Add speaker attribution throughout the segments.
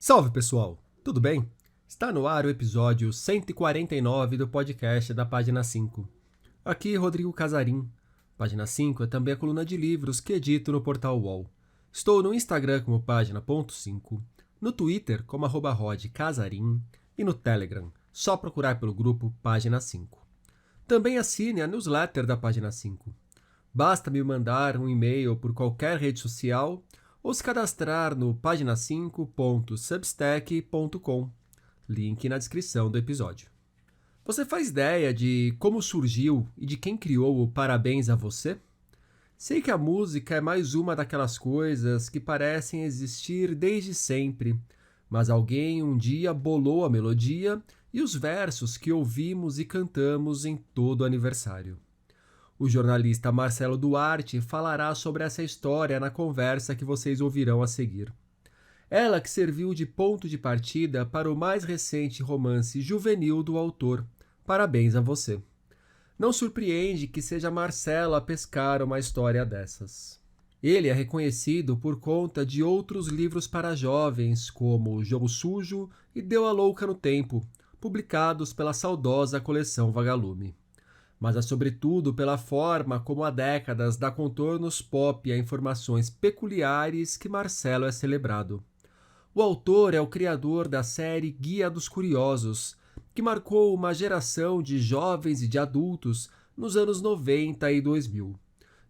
Speaker 1: Salve pessoal, tudo bem? Está no ar o episódio 149 do podcast da Página 5. Aqui Rodrigo Casarim. Página 5 é também a coluna de livros que edito no portal UOL. Estou no Instagram como página.5, no Twitter como @rodcasarim e no Telegram, só procurar pelo grupo Página 5. Também assine a newsletter da Página 5. Basta me mandar um e-mail por qualquer rede social ou se cadastrar no pagina5.substack.com. Link na descrição do episódio. Você faz ideia de como surgiu e de quem criou o Parabéns a Você? Sei que a música é mais uma daquelas coisas que parecem existir desde sempre, mas alguém um dia bolou a melodia e os versos que ouvimos e cantamos em todo aniversário. O jornalista Marcelo Duarte falará sobre essa história na conversa que vocês ouvirão a seguir. Ela que serviu de ponto de partida para o mais recente romance juvenil do autor, Parabéns a Você. Não surpreende que seja Marcelo a pescar uma história dessas. Ele é reconhecido por conta de outros livros para jovens, como Jogo Sujo e Deu a Louca no Tempo, publicados pela saudosa coleção Vagalume. Mas é sobretudo pela forma como há décadas dá contornos pop a informações peculiares que Marcelo é celebrado. O autor é o criador da série Guia dos Curiosos, que marcou uma geração de jovens e de adultos nos anos 90 e 2000.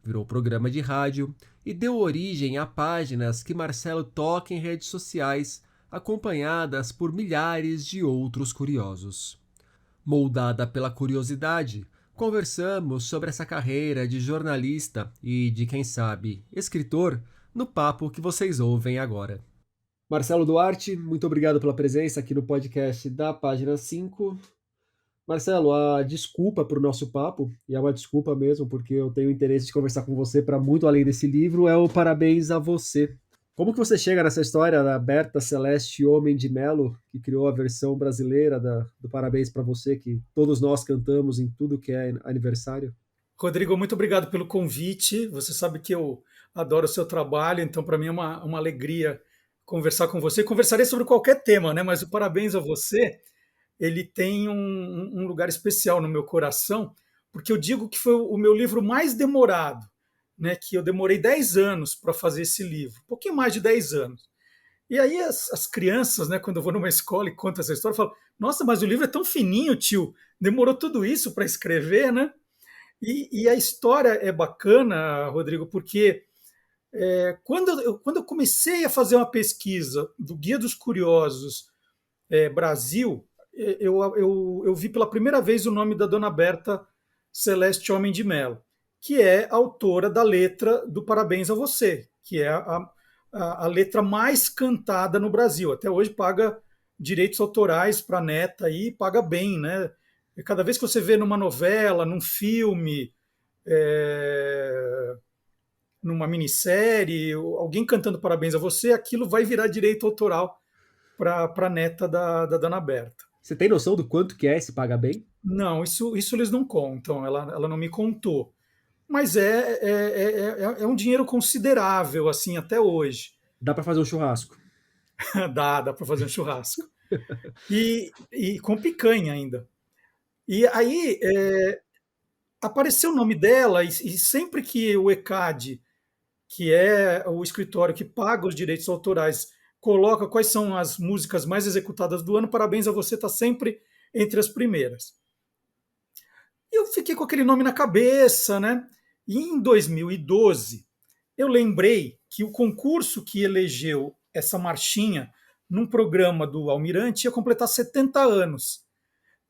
Speaker 1: Virou programa de rádio e deu origem a páginas que Marcelo toca em redes sociais, acompanhadas por milhares de outros curiosos. Moldada pela curiosidade, conversamos sobre essa carreira de jornalista e de, quem sabe, escritor no papo que vocês ouvem agora. Marcelo Duarte, muito obrigado pela presença aqui no podcast da Página 5. Marcelo, a desculpa para o nosso papo, e é uma desculpa mesmo, porque eu tenho interesse de conversar com você para muito além desse livro, é o Parabéns a Você. Como que você chega nessa história da Berta Celeste Homem de Melo, que criou a versão brasileira do Parabéns para Você, que todos nós cantamos em tudo que é aniversário?
Speaker 2: Rodrigo, muito obrigado pelo convite. Você sabe que eu adoro o seu trabalho, então para mim é uma alegria conversar com você. Conversarei sobre qualquer tema, né? Mas o Parabéns a Você, ele tem um lugar especial no meu coração, porque eu digo que foi o meu livro mais demorado, né? Que eu demorei 10 anos para fazer esse livro, um pouquinho mais de 10 anos. E aí as crianças, né, quando eu vou numa escola e conto essa história, falam: Nossa, mas o livro é tão fininho, tio, demorou tudo isso para escrever, né? E a história é bacana, Rodrigo, porque quando eu comecei a fazer uma pesquisa do Guia dos Curiosos Brasil, eu vi pela primeira vez o nome da dona Berta Celeste Homem de Melo, que é autora da letra do Parabéns a Você, que é a letra mais cantada no Brasil. Até hoje paga direitos autorais para a neta e paga bem, né? E cada vez que você vê numa novela, num filme, é, numa minissérie, alguém cantando Parabéns a Você, aquilo vai virar direito autoral para a neta da Dona Berta.
Speaker 1: Você tem noção do quanto que é esse Paga Bem?
Speaker 2: Não, isso eles não contam, ela não me contou. Mas é um dinheiro considerável, assim, até hoje.
Speaker 1: Dá para fazer um churrasco.
Speaker 2: Dá para fazer um churrasco. E com picanha ainda. E aí apareceu o nome dela, e sempre que o ECAD, que é o escritório que paga os direitos autorais, coloca quais são as músicas mais executadas do ano, Parabéns a Você está sempre entre as primeiras. E eu fiquei com aquele nome na cabeça, né? E em 2012, eu lembrei que o concurso que elegeu essa marchinha num programa do Almirante ia completar 70 anos.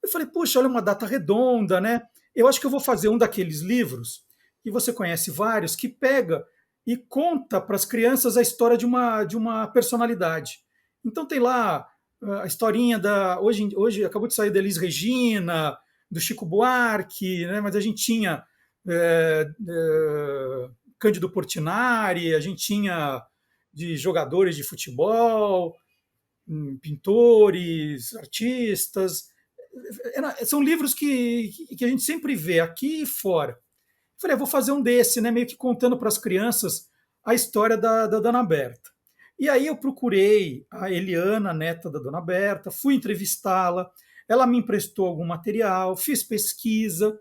Speaker 2: Eu falei, puxa, olha uma data redonda, né? Eu acho que eu vou fazer um daqueles livros, e você conhece vários, que pega e conta para as crianças a história de uma personalidade. Então tem lá a historinha da. Hoje acabou de sair da Elis Regina, do Chico Buarque, né? Mas a gente tinha Cândido Portinari, a gente tinha de jogadores de futebol, pintores, artistas. São livros que a gente sempre vê aqui e fora. Falei, vou fazer um desse, né, meio que contando para as crianças a história da Dona Berta. E aí eu procurei a Eliana, a neta da dona Berta, fui entrevistá-la, ela me emprestou algum material, fiz pesquisa,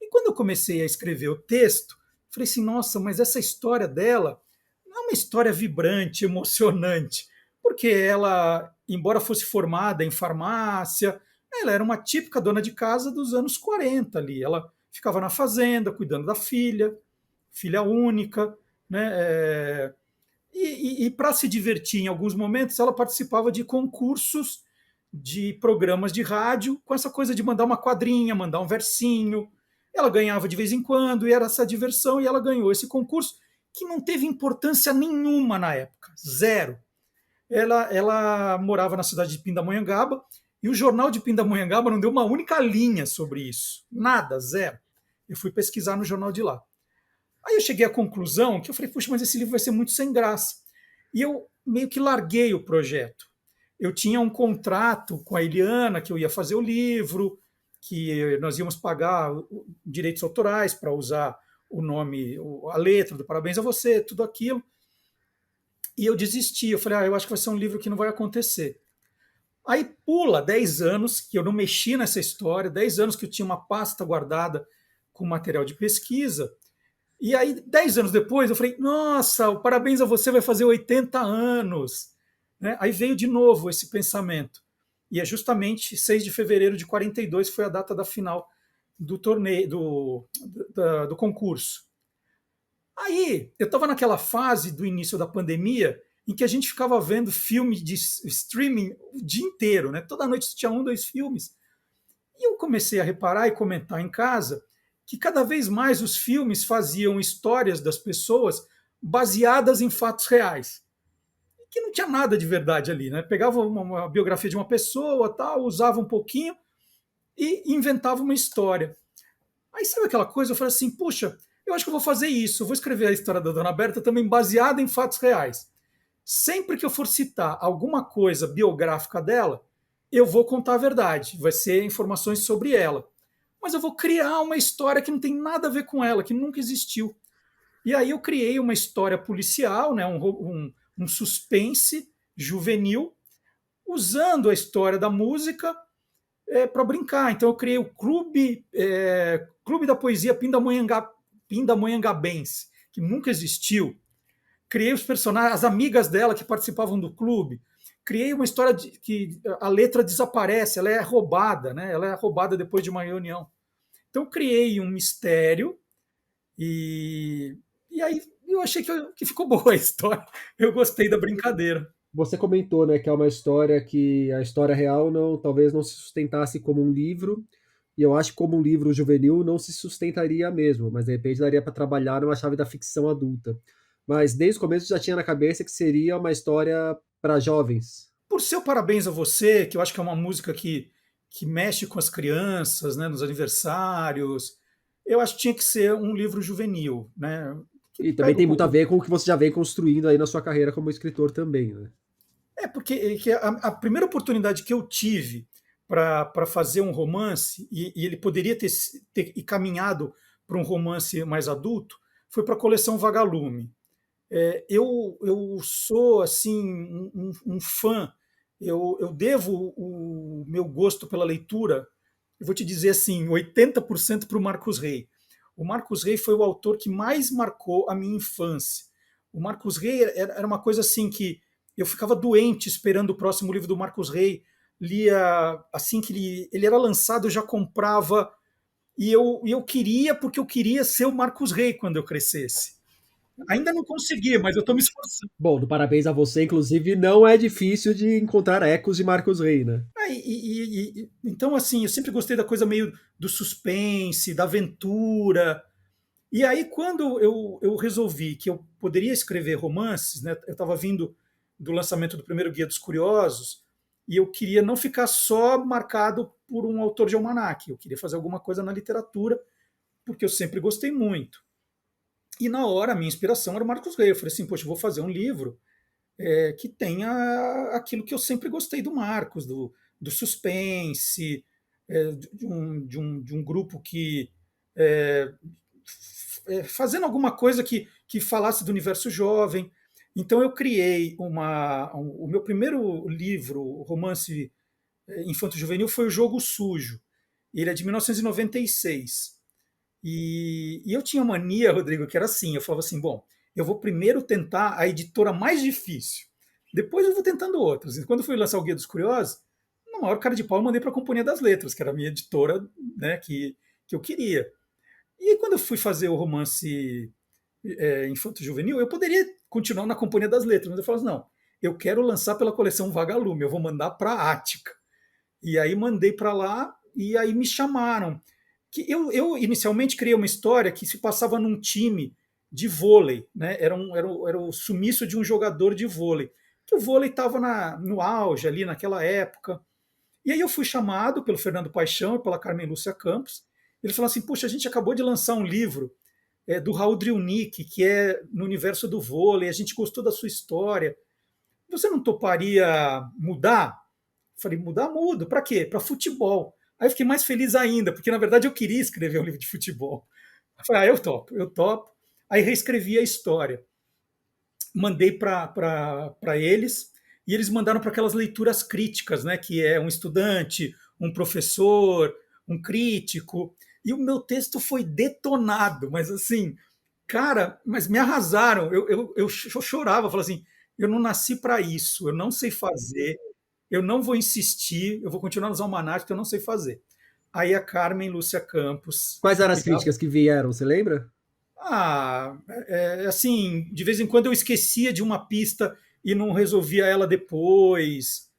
Speaker 2: e quando eu comecei a escrever o texto, falei assim, nossa, mas essa história dela não é uma história vibrante, emocionante, porque ela, embora fosse formada em farmácia, ela era uma típica dona de casa dos anos 40 ali. Ela ficava na fazenda, cuidando da filha, filha única, né? E para se divertir em alguns momentos, ela participava de concursos de programas de rádio, com essa coisa de mandar uma quadrinha, mandar um versinho. Ela ganhava de vez em quando, e era essa diversão, e ela ganhou esse concurso, que não teve importância nenhuma na época, zero. Ela morava na cidade de Pindamonhangaba, e o jornal de Pindamonhangaba não deu uma única linha sobre isso, nada, zero. Eu fui pesquisar no jornal de lá. Aí eu cheguei à conclusão que eu falei, puxa, mas esse livro vai ser muito sem graça. E eu meio que larguei o projeto. Eu tinha um contrato com a Eliana, que eu ia fazer o livro, que nós íamos pagar direitos autorais para usar o nome, a letra do Parabéns a Você, tudo aquilo. E eu desisti. Eu falei, eu acho que vai ser um livro que não vai acontecer. Aí pula 10 anos que eu não mexi nessa história, 10 anos que eu tinha uma pasta guardada com material de pesquisa. E aí, 10 anos depois, eu falei, nossa, o Parabéns a Você vai fazer 80 anos. Né? Aí veio de novo esse pensamento. E é justamente 6 de fevereiro de 42 que foi a data da final do torneio, do concurso. Aí, eu estava naquela fase do início da pandemia em que a gente ficava vendo filmes de streaming o dia inteiro, né? Toda noite tinha um, dois filmes. E eu comecei a reparar e comentar em casa que cada vez mais os filmes faziam histórias das pessoas baseadas em fatos reais, que não tinha nada de verdade ali, né? Pegava uma biografia de uma pessoa, tal, usava um pouquinho e inventava uma história. Aí sabe aquela coisa? Eu falei assim, puxa, eu acho que eu vou fazer isso. Eu vou escrever a história da Dona Berta também baseada em fatos reais. Sempre que eu for citar alguma coisa biográfica dela, eu vou contar a verdade. Vai ser informações sobre ela. Mas eu vou criar uma história que não tem nada a ver com ela, que nunca existiu. E aí eu criei uma história policial, né, um suspense juvenil, usando a história da música para brincar. Então eu criei o Clube da Poesia Pindamonhangabense, que nunca existiu. Criei os personagens, as amigas dela que participavam do clube. Criei uma história que a letra desaparece, ela é roubada, né? Ela é roubada depois de uma reunião. Então criei um mistério e, e aí eu achei que ficou boa a história. Eu gostei da brincadeira.
Speaker 1: Você comentou, né, que é uma história que a história real não, talvez não se sustentasse como um livro, e eu acho que como um livro juvenil não se sustentaria mesmo, mas de repente daria para trabalhar numa chave da ficção adulta. Mas desde o começo já tinha na cabeça que seria uma história para jovens.
Speaker 2: Por seu parabéns a você, que eu acho que é uma música que mexe com as crianças, né, nos aniversários, eu acho que tinha que ser um livro juvenil, né? Que
Speaker 1: E também
Speaker 2: pega
Speaker 1: tem muito a ver com o que você já vem construindo aí na sua carreira como escritor também, né?
Speaker 2: porque que a primeira oportunidade que eu tive para fazer um romance, e ele poderia ter caminhado para um romance mais adulto, foi para a coleção Vagalume. Eu sou assim um fã, eu devo o meu gosto pela leitura, eu vou te dizer assim, 80% para o Marcos Rey. O Marcos Rey foi o autor que mais marcou a minha infância. O Marcos Rey era uma coisa assim que eu ficava doente esperando o próximo livro do Marcos Rey, lia assim que ele era lançado, eu já comprava, e eu queria, porque eu queria ser o Marcos Rey quando eu crescesse. Ainda não consegui, mas eu estou me esforçando.
Speaker 1: Bom, do Parabéns a Você, inclusive, não é difícil de encontrar ecos de Marcos Rey, né?
Speaker 2: Então, assim, eu sempre gostei da coisa meio do suspense, da aventura. E aí, quando eu resolvi que eu poderia escrever romances, né, eu estava vindo do lançamento do primeiro Guia dos Curiosos, e eu queria não ficar só marcado por um autor de almanaque, eu queria fazer alguma coisa na literatura, porque eu sempre gostei muito. E na hora, a minha inspiração era o Marcos Rey. Eu falei assim, poxa, eu vou fazer um livro que tenha aquilo que eu sempre gostei do Marcos, do suspense, de um grupo que fazendo alguma coisa que falasse do universo jovem. Então eu criei o meu primeiro livro, romance infanto-juvenil, foi O Jogo Sujo. Ele é de 1996. E eu tinha mania, Rodrigo, que era assim: eu falava assim, bom, eu vou primeiro tentar a editora mais difícil, depois eu vou tentando outras. E quando eu fui lançar o Guia dos Curiosos, na maior cara de pau eu mandei para a Companhia das Letras, que era a minha editora, né, que eu queria. E quando eu fui fazer o romance infanto-juvenil, eu poderia continuar na Companhia das Letras, mas eu falei assim, não, eu quero lançar pela coleção Vagalume, eu vou mandar para a Ática. E aí mandei para lá e aí me chamaram. Que eu inicialmente criei uma história que se passava num time de vôlei, né? Era o sumiço de um jogador de vôlei. Que o vôlei estava no auge ali naquela época. E aí eu fui chamado pelo Fernando Paixão e pela Carmen Lúcia Campos. Eles falaram assim: puxa, a gente acabou de lançar um livro do Raul Driunik, que é no universo do vôlei, a gente gostou da sua história. Você não toparia mudar? Falei, mudar, mudo. Para quê? Para futebol. Aí eu fiquei mais feliz ainda, porque na verdade eu queria escrever um livro de futebol. Eu falei, eu topo, eu topo. Aí reescrevi a história. Mandei para eles, e eles mandaram para aquelas leituras críticas, né? Que é um estudante, um professor, um crítico. E o meu texto foi detonado, mas assim, cara, mas me arrasaram. Eu chorava, falava assim, eu não nasci para isso, eu não sei fazer, eu não vou insistir, eu vou continuar nos almanacs que eu não sei fazer. Aí a Carmen Lúcia Campos,
Speaker 1: Quais
Speaker 2: que
Speaker 1: eram as
Speaker 2: cuidava.
Speaker 1: críticas que vieram, você lembra?
Speaker 2: Assim, de vez em quando eu esquecia de uma pista e não resolvia ela depois.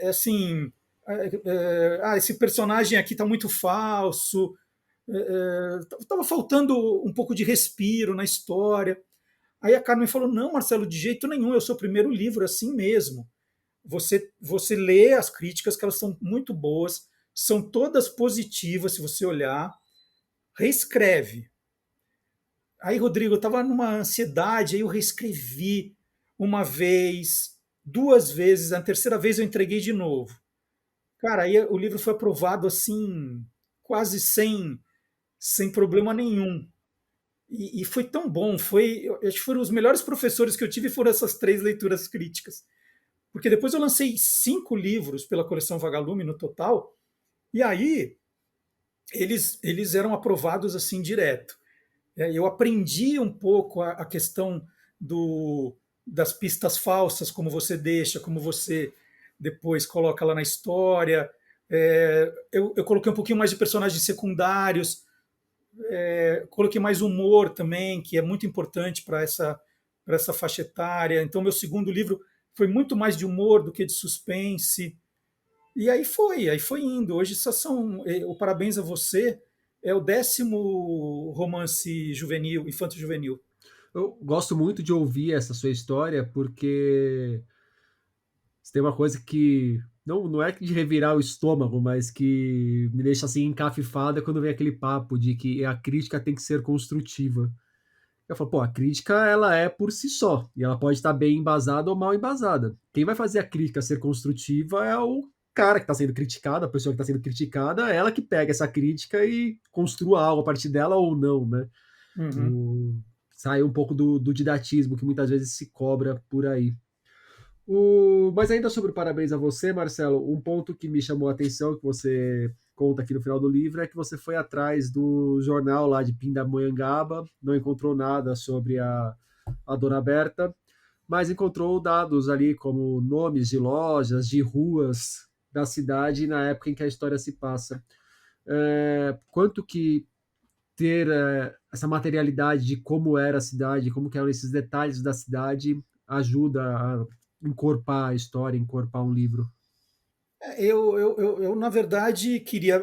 Speaker 2: Assim, esse personagem aqui está muito falso. Estava faltando um pouco de respiro na história. Aí a Carmen falou: não, Marcelo, de jeito nenhum, é o seu primeiro livro, assim mesmo. Você lê as críticas, que elas são muito boas, são todas positivas, se você olhar, reescreve. Aí, Rodrigo, eu estava numa ansiedade, aí eu reescrevi uma vez, duas vezes, a terceira vez eu entreguei de novo. Cara, aí o livro foi aprovado assim, quase sem problema nenhum. E foi tão bom, eu acho que foram os melhores professores que eu tive foram essas três leituras críticas. Porque depois eu lancei 5 livros pela coleção Vagalume no total, e aí eles eram aprovados assim direto. Eu aprendi um pouco a questão das pistas falsas, como você deixa, como você depois coloca lá na história. Eu coloquei um pouquinho mais de personagens secundários, coloquei mais humor também, que é muito importante para essa faixa etária. Então, meu segundo livro foi muito mais de humor do que de suspense. E aí foi indo. Hoje só são. O Parabéns a Você é o 10º romance juvenil, infanto-juvenil.
Speaker 1: Eu gosto muito de ouvir essa sua história porque se tem uma coisa que não é de revirar o estômago, mas que me deixa assim encafifado é quando vem aquele papo de que a crítica tem que ser construtiva. Eu falo, pô, a crítica ela é por si só, e ela pode estar bem embasada ou mal embasada. Quem vai fazer a crítica ser construtiva é o cara que está sendo criticado, a pessoa que está sendo criticada, é ela que pega essa crítica e construa algo a partir dela ou não, né?
Speaker 2: Uhum.
Speaker 1: O, sai um pouco do didatismo que muitas vezes se cobra por aí. Mas ainda sobre Parabéns a Você, Marcelo, um ponto que me chamou a atenção, que você conta aqui no final do livro, é que você foi atrás do jornal lá de Pindamonhangaba, não encontrou nada sobre a Dona Berta, mas encontrou dados ali como nomes de lojas, de ruas da cidade na época em que a história se passa. Quanto que ter essa materialidade de como era a cidade, como que eram esses detalhes da cidade, ajuda a encorpar a história, encorpar um livro.
Speaker 2: Na verdade, queria,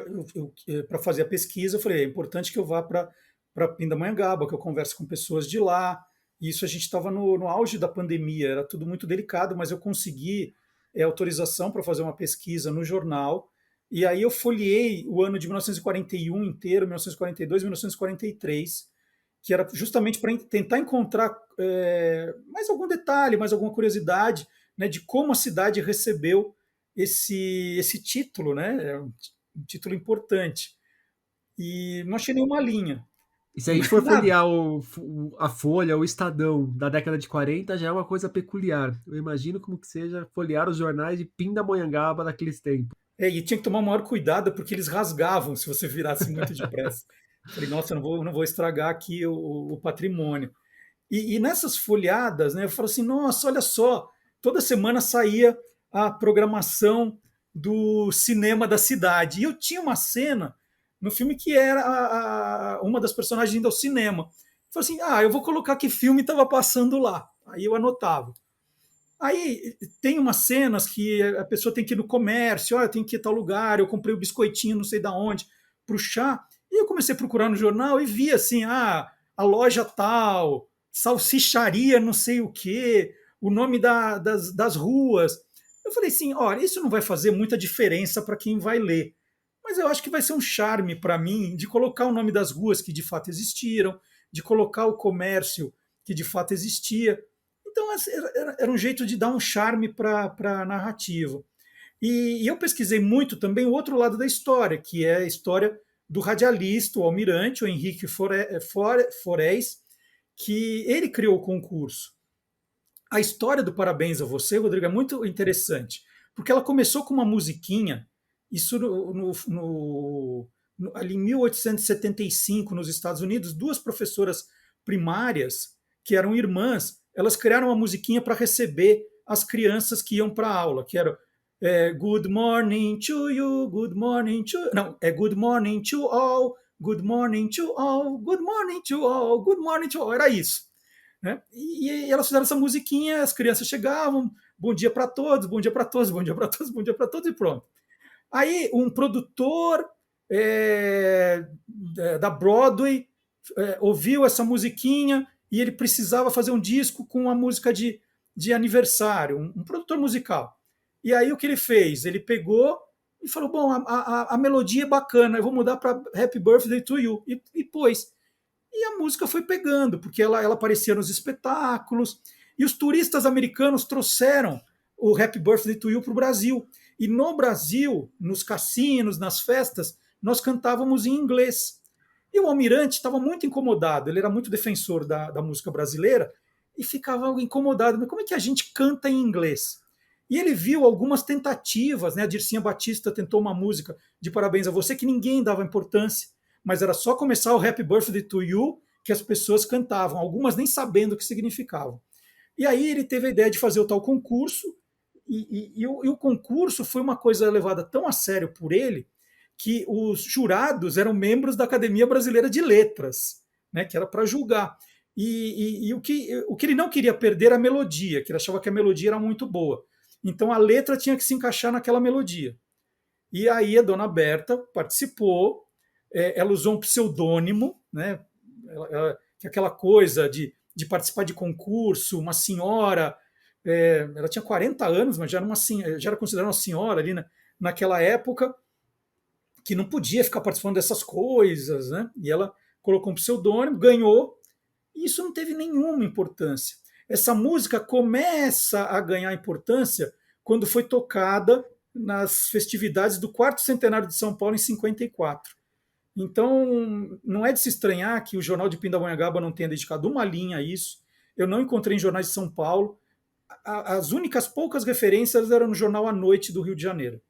Speaker 2: para fazer a pesquisa, eu falei, é importante que eu vá para Pindamonhangaba, que eu converse com pessoas de lá. Isso a gente estava no auge da pandemia, era tudo muito delicado, mas eu consegui autorização para fazer uma pesquisa no jornal. E aí eu folheei o ano de 1941 inteiro, 1942, 1943, que era justamente para tentar encontrar mais algum detalhe, mais alguma curiosidade, né, de como a cidade recebeu esse título, né? É um título importante. E não achei nenhuma linha.
Speaker 1: E se a gente for
Speaker 2: Nada.
Speaker 1: folhear a Folha, o Estadão da década de 40, já é uma coisa peculiar. Eu imagino como que seja folhear os jornais de Pindamonhangaba daqueles tempos.
Speaker 2: E tinha que tomar o maior cuidado, porque eles rasgavam se você virasse muito depressa. Falei, nossa, eu não vou estragar aqui o patrimônio. E nessas folhadas, né, eu falo assim, nossa, olha só, toda semana saía a programação do cinema da cidade. E eu tinha uma cena no filme que era uma das personagens indo ao cinema. Eu falei assim, eu vou colocar que filme estava passando lá. Aí eu anotava. Aí tem umas cenas que a pessoa tem que ir no comércio, eu tenho que ir a tal lugar, eu comprei o biscoitinho não sei da onde para o chá. E eu comecei a procurar no jornal e vi assim, a loja tal, salsicharia não sei o quê, o nome das ruas. Eu falei assim, olha, isso não vai fazer muita diferença para quem vai ler. Mas eu acho que vai ser um charme para mim de colocar o nome das ruas que de fato existiram, de colocar o comércio que de fato existia. Então, era um jeito de dar um charme para a narrativa. E eu pesquisei muito também o outro lado da história, que é a história do radialista, o almirante, o Henrique Forés, que ele criou o concurso. A história do Parabéns a Você, Rodrigo, é muito interessante, porque ela começou com uma musiquinha, isso ali em 1875, nos Estados Unidos, duas professoras primárias, que eram irmãs, elas criaram uma musiquinha para receber as crianças que iam para a aula, que era Good morning to you, good morning to... Não, é Good morning to all, good morning to all, good morning to all, good morning to all, era isso. Né? E elas fizeram essa musiquinha, as crianças chegavam, bom dia para todos, bom dia para todos, bom dia para todos, bom dia para todos, e pronto. Aí um produtor da Broadway ouviu essa musiquinha e ele precisava fazer um disco com uma música de aniversário, um produtor musical. E aí o que ele fez? Ele pegou e falou: bom, a melodia é bacana, eu vou mudar para Happy Birthday to You. E pôs. E a música foi pegando, porque ela aparecia nos espetáculos. E os turistas americanos trouxeram o Happy Birthday to You para o Brasil. E no Brasil, nos cassinos, nas festas, nós cantávamos em inglês. E o Almirante estava muito incomodado, ele era muito defensor da música brasileira e ficava incomodado. Mas como é que a gente canta em inglês? E ele viu algumas tentativas, né? A Dircinha Batista tentou uma música de Parabéns a Você que ninguém dava importância, mas era só começar o Happy Birthday to You que as pessoas cantavam, algumas nem sabendo o que significavam. E aí ele teve a ideia de fazer o tal concurso, e o concurso foi uma coisa levada tão a sério por ele que os jurados eram membros da Academia Brasileira de Letras, né, que era para julgar. E o que ele não queria perder era a melodia, que ele achava que a melodia era muito boa. Então a letra tinha que se encaixar naquela melodia. E aí a dona Berta participou, ela usou um pseudônimo, né, que é aquela coisa de participar de concurso, uma senhora, ela tinha 40 anos, mas já era considerada uma senhora ali, né, naquela época, que não podia ficar participando dessas coisas, né? E ela colocou um pseudônimo, ganhou, e isso não teve nenhuma importância. Essa música começa a ganhar importância quando foi tocada nas festividades do quarto centenário de São Paulo em 54. Então, não é de se estranhar que o Jornal de Pindamonhangaba não tenha dedicado uma linha a isso. Eu não encontrei em jornais de São Paulo. As únicas poucas referências eram no Jornal à Noite do Rio de Janeiro.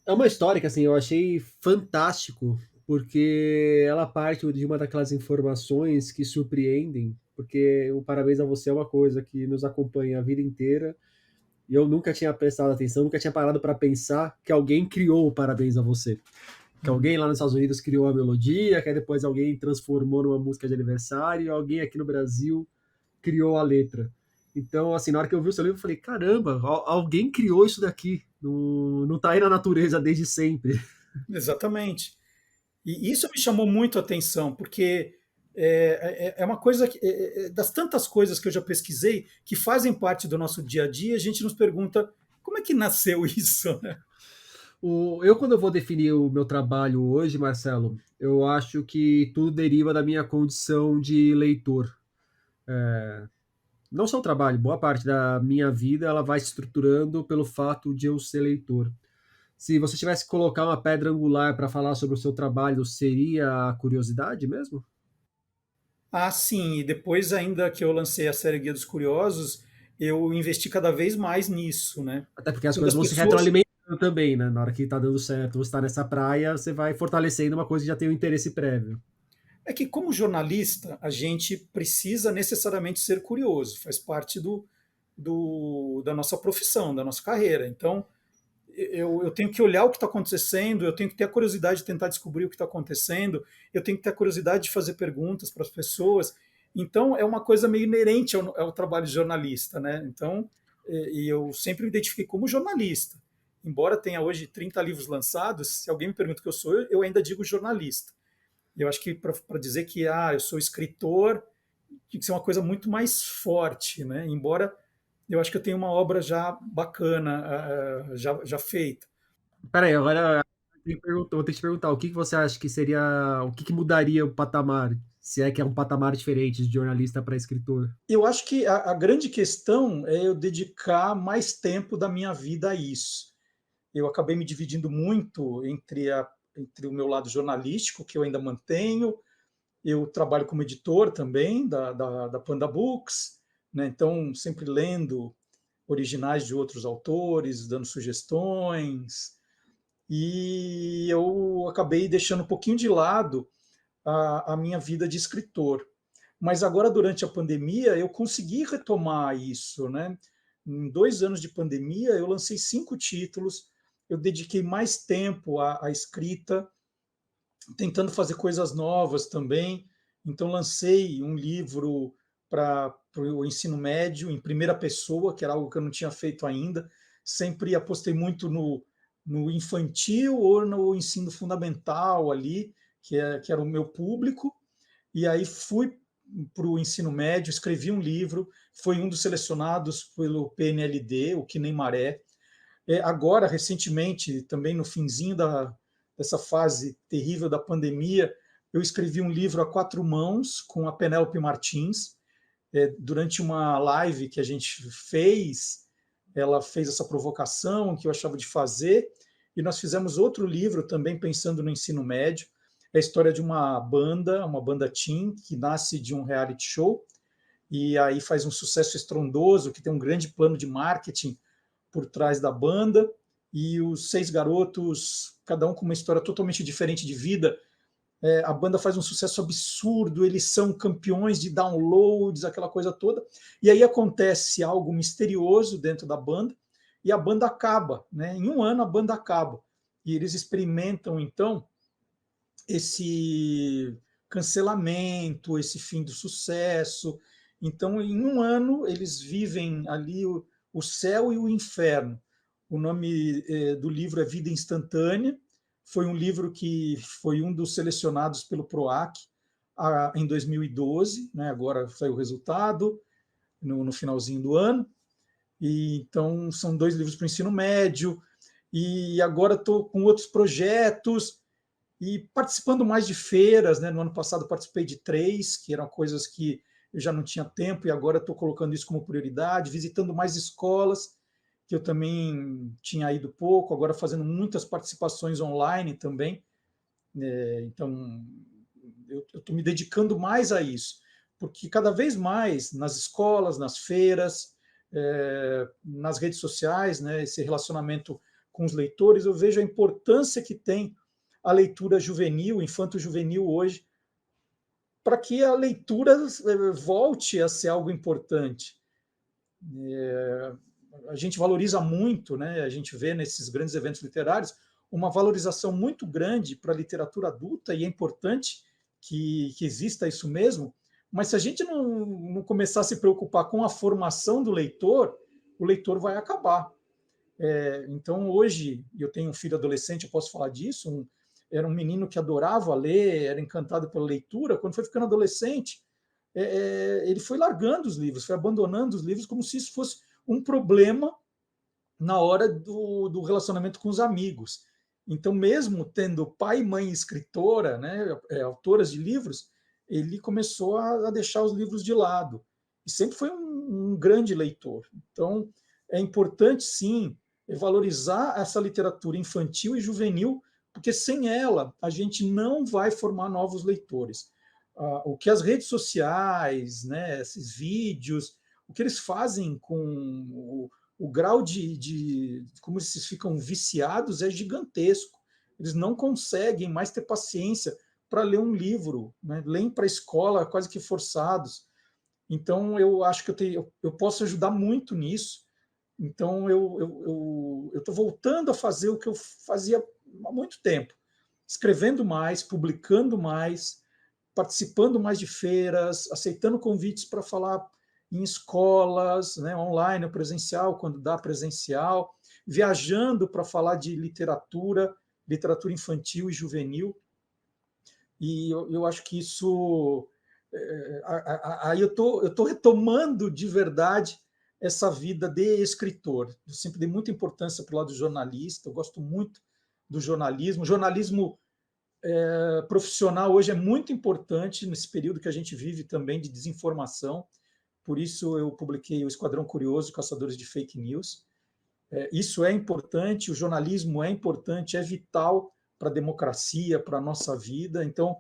Speaker 1: É uma história que assim, eu achei fantástico, porque ela parte de uma daquelas informações que surpreendem, porque o Parabéns a Você é uma coisa que nos acompanha a vida inteira, e eu nunca tinha prestado atenção, nunca tinha parado para pensar que alguém criou o Parabéns a Você. Que alguém lá nos Estados Unidos criou a melodia, que aí depois alguém transformou numa música de aniversário, e alguém aqui no Brasil criou a letra. Então, assim, na hora que eu vi o seu livro, eu falei, caramba, alguém criou isso daqui. Não, não tá aí na natureza desde sempre.
Speaker 2: Exatamente. E isso me chamou muito a atenção, porque é uma coisa das tantas coisas que eu já pesquisei que fazem parte do nosso dia a dia, a gente nos pergunta como é que nasceu isso, né?
Speaker 1: Quando eu vou definir o meu trabalho hoje, Marcelo, eu acho que tudo deriva da minha condição de leitor. Não só o trabalho, boa parte da minha vida ela vai se estruturando pelo fato de eu ser leitor. Se você tivesse que colocar uma pedra angular para falar sobre o seu trabalho, seria a curiosidade mesmo?
Speaker 2: Ah, sim, e depois ainda que eu lancei a série Guia dos Curiosos, eu investi cada vez mais nisso, né.
Speaker 1: Até porque as
Speaker 2: Quando
Speaker 1: coisas
Speaker 2: as
Speaker 1: vão se
Speaker 2: pessoas
Speaker 1: retroalimentando também, né, na hora que tá dando certo, você tá nessa praia, você vai fortalecendo uma coisa que já tem um interesse prévio.
Speaker 2: é que como jornalista, a gente precisa necessariamente ser curioso, faz parte da nossa profissão, da nossa carreira. Então, eu tenho que olhar o que está acontecendo, eu tenho que ter a curiosidade de tentar descobrir o que está acontecendo, eu tenho que ter a curiosidade de fazer perguntas para as pessoas. Então, é uma coisa meio inerente ao trabalho de jornalista, né? Então, e eu sempre me identifiquei como jornalista. Embora tenha hoje 30 livros lançados, se alguém me pergunta o que eu sou, eu ainda digo jornalista. E eu acho que para dizer que eu sou escritor, tem que ser uma coisa muito mais forte, né? Embora eu acho que eu tenho uma obra já bacana, já feita.
Speaker 1: Espera aí, agora vou ter que te perguntar, o que que você acha que seria, o que que mudaria o patamar, se é que é um patamar diferente de jornalista para escritor?
Speaker 2: Eu acho que a grande questão é eu dedicar mais tempo da minha vida a isso. Eu acabei me dividindo muito entre o meu lado jornalístico, que eu ainda mantenho, eu trabalho como editor também da Panda Books, né? Então sempre lendo originais de outros autores, dando sugestões, e eu acabei deixando um pouquinho de lado a minha vida de escritor. Mas agora, durante a pandemia, eu consegui retomar isso, né? Em 2 anos de pandemia, eu lancei 5 títulos, eu dediquei mais tempo à escrita, tentando fazer coisas novas também. Então, lancei um livro para o ensino médio, em primeira pessoa, que era algo que eu não tinha feito ainda. Sempre apostei muito no infantil ou no ensino fundamental ali, que era o meu público. E aí fui para o ensino médio, escrevi um livro, foi um dos selecionados pelo PNLD, o Que Nem Maré. Agora, recentemente, também no finzinho dessa fase terrível da pandemia, eu escrevi um livro a 4 mãos com a Penélope Martins. Durante uma live que a gente fez, ela fez essa provocação que eu achava de fazer, e nós fizemos outro livro também pensando no ensino médio. É a história de uma banda teen, que nasce de um reality show, e aí faz um sucesso estrondoso, que tem um grande plano de marketing por trás da banda, e os 6 garotos, cada um com uma história totalmente diferente de vida. A banda faz um sucesso absurdo, eles são campeões de downloads, aquela coisa toda, e aí acontece algo misterioso dentro da banda, e a banda acaba, né? Em um ano a banda acaba, e eles experimentam então esse cancelamento, esse fim do sucesso. Então, em um ano, eles vivem ali o céu e o inferno. O nome do livro é Vida Instantânea. Foi um livro que foi um dos selecionados pelo PROAC em 2012, né? Agora saiu o resultado no finalzinho do ano. E então são 2 livros para o ensino médio. E agora estou com outros projetos e participando mais de feiras, né? No ano passado participei de 3, que eram coisas que eu já não tinha tempo, e agora estou colocando isso como prioridade, visitando mais escolas, que eu também tinha ido pouco, agora fazendo muitas participações online também. Então, eu estou me dedicando mais a isso, porque cada vez mais nas escolas, nas feiras, nas redes sociais, né, esse relacionamento com os leitores, eu vejo a importância que tem a leitura juvenil, infanto-juvenil hoje, para que a leitura volte a ser algo importante. A gente valoriza muito, né? A gente vê nesses grandes eventos literários uma valorização muito grande para a literatura adulta, e é importante que exista isso mesmo, mas se a gente não começar a se preocupar com a formação do leitor, o leitor vai acabar. Então, hoje, eu tenho um filho adolescente, eu posso falar disso, era um menino que adorava ler, era encantado pela leitura. Quando foi ficando adolescente, ele foi largando os livros, foi abandonando os livros como se isso fosse um problema na hora do relacionamento com os amigos. Então, mesmo tendo pai e mãe escritora, né, autoras de livros, ele começou a deixar os livros de lado. E sempre foi um grande leitor. Então, é importante, sim, valorizar essa literatura infantil e juvenil, porque sem ela a gente não vai formar novos leitores. o que as redes sociais, né, esses vídeos, o que eles fazem com o grau de como eles ficam viciados é gigantesco. Eles não conseguem mais ter paciência para ler um livro, né? Leem para a escola quase que forçados. Então, eu acho que eu posso ajudar muito nisso. Então, eu estou voltando a fazer o que eu fazia há muito tempo, escrevendo mais, publicando mais, participando mais de feiras, aceitando convites para falar em escolas, né, online ou presencial, quando dá presencial, viajando para falar de literatura, literatura infantil e juvenil. E eu acho que isso. Aí eu tô retomando de verdade essa vida de escritor. Eu sempre dei muita importância para o lado jornalista, eu gosto muito do jornalismo. O jornalismo profissional hoje é muito importante nesse período que a gente vive também de desinformação. Por isso eu publiquei o Esquadrão Curioso, Caçadores de Fake News. Isso é importante, o jornalismo é importante, é vital para a democracia, para a nossa vida. Então,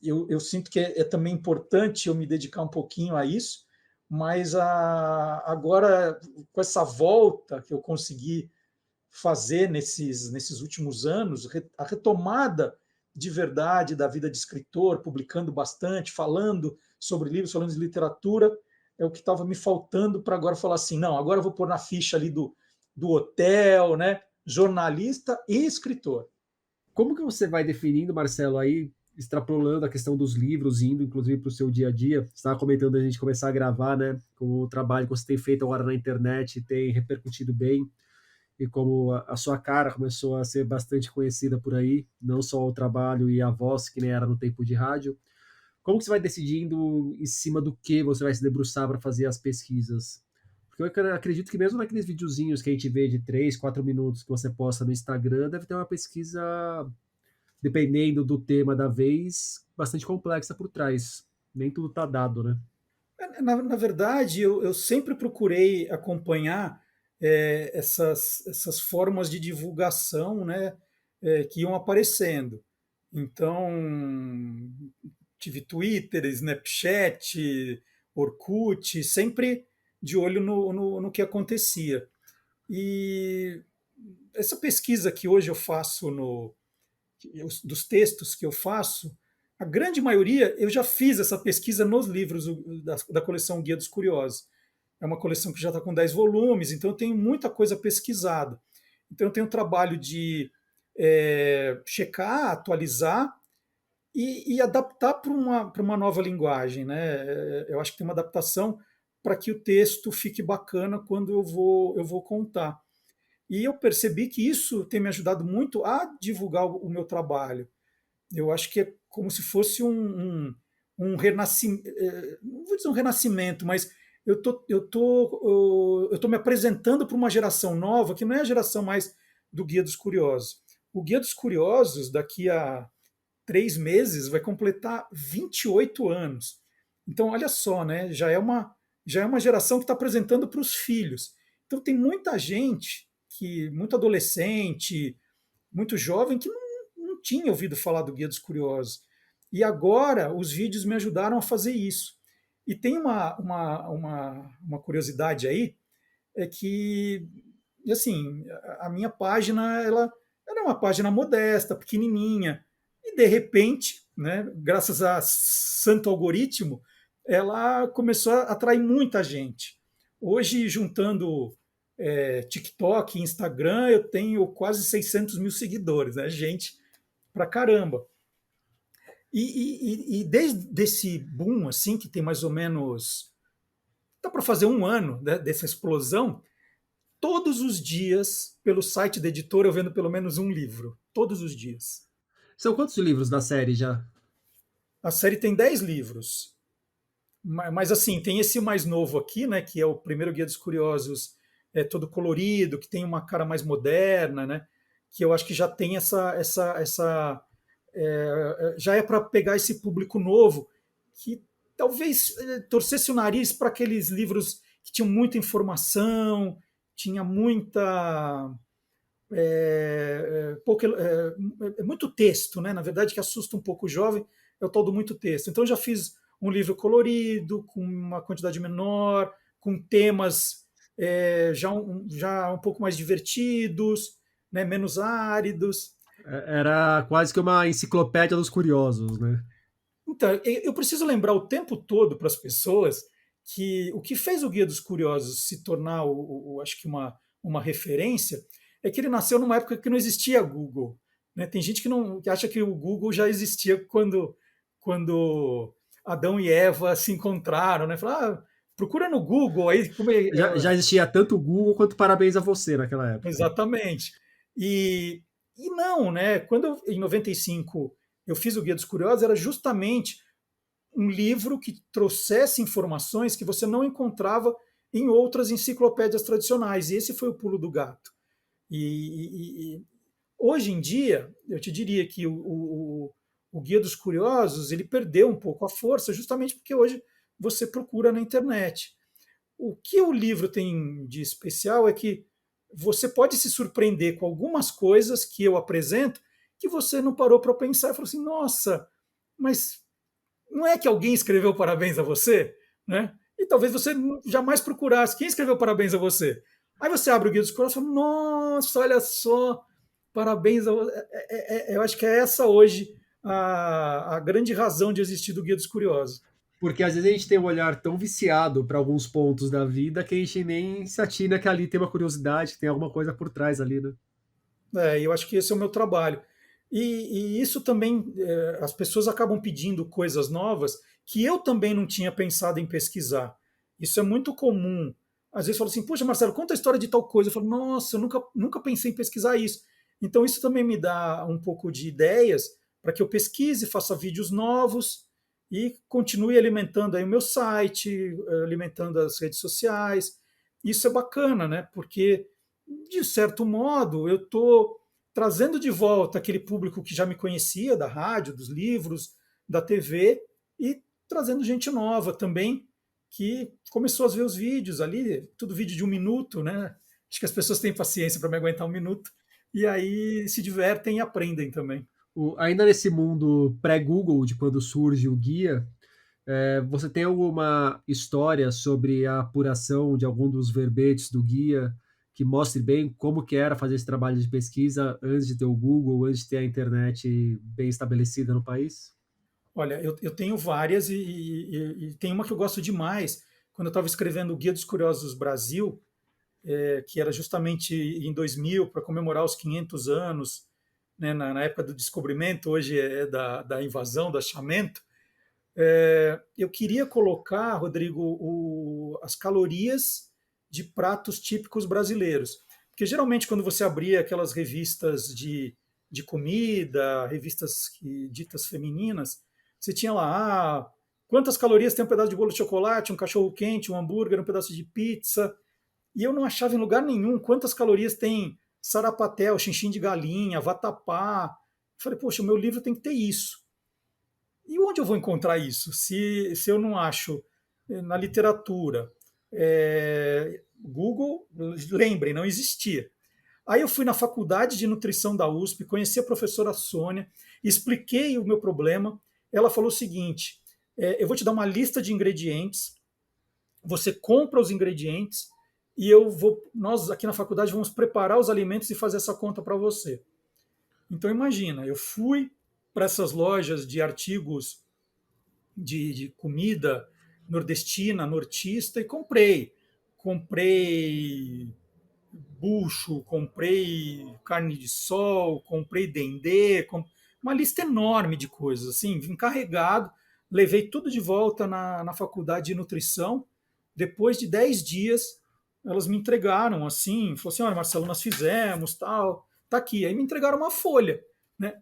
Speaker 2: eu sinto que é também importante eu me dedicar um pouquinho a isso, mas agora, com essa volta que eu consegui fazer nesses últimos anos, a retomada de verdade da vida de escritor, publicando bastante, falando sobre livros, falando de literatura, é o que estava me faltando para agora falar assim, não, agora eu vou pôr na ficha ali do hotel, né? Jornalista e escritor.
Speaker 1: Como que você vai definindo, Marcelo, aí, extrapolando a questão dos livros, indo inclusive para o seu dia a dia? Você estava comentando a gente começar a gravar, né? Com o trabalho que você tem feito agora na internet tem repercutido bem, e como a sua cara começou a ser bastante conhecida por aí, não só o trabalho e a voz, que nem era no tempo de rádio. Como que você vai decidindo em cima do que você vai se debruçar para fazer as pesquisas? Porque eu acredito que mesmo naqueles videozinhos que a gente vê de 3, 4 minutos que você posta no Instagram, deve ter uma pesquisa, dependendo do tema da vez, bastante complexa por trás. Nem tudo tá dado, né?
Speaker 2: Na verdade, eu sempre procurei acompanhar essas formas de divulgação, né, que iam aparecendo. Então, tive Twitter, Snapchat, Orkut, sempre de olho no que acontecia. E essa pesquisa que hoje eu faço dos textos que eu faço, a grande maioria eu já fiz essa pesquisa nos livros da coleção Guia dos Curiosos. É uma coleção que já está com 10 volumes, então eu tenho muita coisa pesquisada. Então eu tenho um trabalho de checar, atualizar e adaptar para uma nova linguagem. Né? Eu acho que tem uma adaptação para que o texto fique bacana quando eu vou contar. E eu percebi que isso tem me ajudado muito a divulgar o meu trabalho. Eu acho que é como se fosse um renascimento, não vou dizer um renascimento, mas eu tô me apresentando para uma geração nova que não é a geração mais do Guia dos Curiosos. O Guia dos Curiosos, daqui a 3 meses, vai completar 28 anos. Então, olha só, né? Já é uma geração que está apresentando para os filhos. Então, tem muita gente, muito adolescente, muito jovem, que não tinha ouvido falar do Guia dos Curiosos. E agora os vídeos me ajudaram a fazer isso. E tem uma curiosidade aí, é que, assim, a minha página, ela era uma página modesta, pequenininha, e de repente, né, graças a santo algoritmo, ela começou a atrair muita gente. Hoje, juntando TikTok, Instagram, eu tenho quase 600 mil seguidores, né? Gente pra caramba. E desde esse boom, assim, que tem mais ou menos. Dá para fazer um ano, né, dessa explosão, todos os dias, pelo site da editora, eu vendo pelo menos um livro. Todos os dias.
Speaker 1: São quantos livros da série já?
Speaker 2: A série tem 10 livros. Mas assim, tem esse mais novo aqui, né? Que é o primeiro Guia dos Curiosos, todo colorido, que tem uma cara mais moderna, né? Que eu acho que já tem já é para pegar esse público novo que talvez torcesse o nariz para aqueles livros que tinham muita informação, tinha muita muito texto, né? Na verdade, que assusta um pouco o jovem, é o tal do muito texto. Então, eu já fiz um livro colorido, com uma quantidade menor, com temas já um pouco mais divertidos, né, menos áridos.
Speaker 1: Era quase que uma enciclopédia dos curiosos, né?
Speaker 2: Então, eu preciso lembrar o tempo todo para as pessoas que o que fez o Guia dos Curiosos se tornar, acho que uma referência, é que ele nasceu numa época que não existia Google. Né? Tem gente que acha que o Google já existia quando Adão e Eva se encontraram. Né? Fala, procura no Google. Aí,
Speaker 1: Já existia tanto o Google quanto Parabéns a Você naquela época.
Speaker 2: exatamente. E, e não, né? Quando em 95 eu fiz o Guia dos Curiosos, era justamente um livro que trouxesse informações que você não encontrava em outras enciclopédias tradicionais. E esse foi o pulo do gato. E hoje em dia, eu te diria que o Guia dos Curiosos ele perdeu um pouco a força, justamente porque hoje você procura na internet. O que o livro tem de especial é que você pode se surpreender com algumas coisas que eu apresento que você não parou para pensar e falou assim: nossa, mas não é que alguém escreveu parabéns a você, né? E talvez você jamais procurasse quem escreveu parabéns a você. Aí você abre o Guia dos Curiosos e fala: nossa, olha só, parabéns a você. Eu acho que é essa hoje a grande razão de existir do Guia dos Curiosos.
Speaker 1: Porque às vezes a gente tem um olhar tão viciado para alguns pontos da vida que a gente nem se atina que ali tem uma curiosidade, que tem alguma coisa por trás ali, né?
Speaker 2: Eu acho que esse é o meu trabalho. E isso também, as pessoas acabam pedindo coisas novas que eu também não tinha pensado em pesquisar. Isso é muito comum. Às vezes falo assim, poxa, Marcelo, conta a história de tal coisa. Eu falo, nossa, eu nunca pensei em pesquisar isso. Então isso também me dá um pouco de ideias para que eu pesquise, faça vídeos novos e continue alimentando aí o meu site, alimentando as redes sociais. Isso é bacana, né? Porque, de certo modo, eu estou trazendo de volta aquele público que já me conhecia da rádio, dos livros, da TV e trazendo gente nova também que começou a ver os vídeos ali, tudo vídeo de 1 minuto, né? Acho que as pessoas têm paciência para me aguentar 1 minuto e aí se divertem e aprendem também.
Speaker 1: Ainda nesse mundo pré-Google, de quando surge o guia, você tem alguma história sobre a apuração de algum dos verbetes do guia que mostre bem como que era fazer esse trabalho de pesquisa antes de ter o Google, antes de ter a internet bem estabelecida no país?
Speaker 2: Olha, eu tenho várias e tem uma que eu gosto demais. Quando eu estava escrevendo o Guia dos Curiosos Brasil, que era justamente em 2000, para comemorar os 500 anos, né, na época do descobrimento, hoje é da invasão, do achamento, eu queria colocar, Rodrigo, as calorias de pratos típicos brasileiros. Porque geralmente, quando você abria aquelas revistas de comida, revistas ditas femininas, você tinha lá, quantas calorias tem um pedaço de bolo de chocolate, um cachorro quente, um hambúrguer, um pedaço de pizza. E eu não achava em lugar nenhum quantas calorias tem sarapatel, xinxim de galinha, vatapá. Eu falei, poxa, o meu livro tem que ter isso. E onde eu vou encontrar isso? Se eu não acho na literatura, Google, lembrem, não existia. Aí eu fui na faculdade de nutrição da USP, conheci a professora Sônia, expliquei o meu problema. Ela falou o seguinte: eu vou te dar uma lista de ingredientes, você compra os ingredientes e nós aqui na faculdade vamos preparar os alimentos e fazer essa conta para você. Então imagina, eu fui para essas lojas de artigos de comida nordestina, nortista e comprei. Comprei bucho, comprei carne de sol, comprei dendê, uma lista enorme de coisas, assim, vim carregado, levei tudo de volta na faculdade de nutrição. Depois de 10 dias, elas me entregaram assim, falou assim, olha, Marcelo, nós fizemos, tal, tá aqui. Aí me entregaram uma folha, né?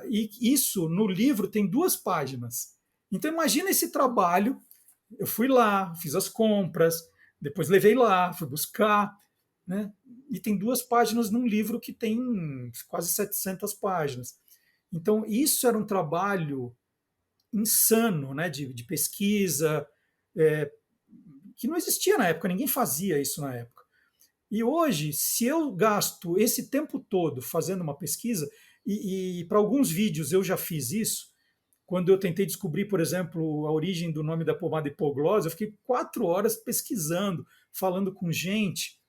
Speaker 2: E isso no livro tem 2 páginas. Então imagina esse trabalho. Eu fui lá, fiz as compras, depois levei lá, fui buscar, né? E tem 2 páginas num livro que tem quase 700 páginas. Então isso era um trabalho insano, né? De pesquisa, é, que não existia na época, ninguém fazia isso na época. E hoje, se eu gasto esse tempo todo fazendo uma pesquisa, e para alguns vídeos eu já fiz isso, Quando eu tentei descobrir, por exemplo, a origem do nome da pomada hipoglose, eu fiquei 4 horas pesquisando, falando com gente.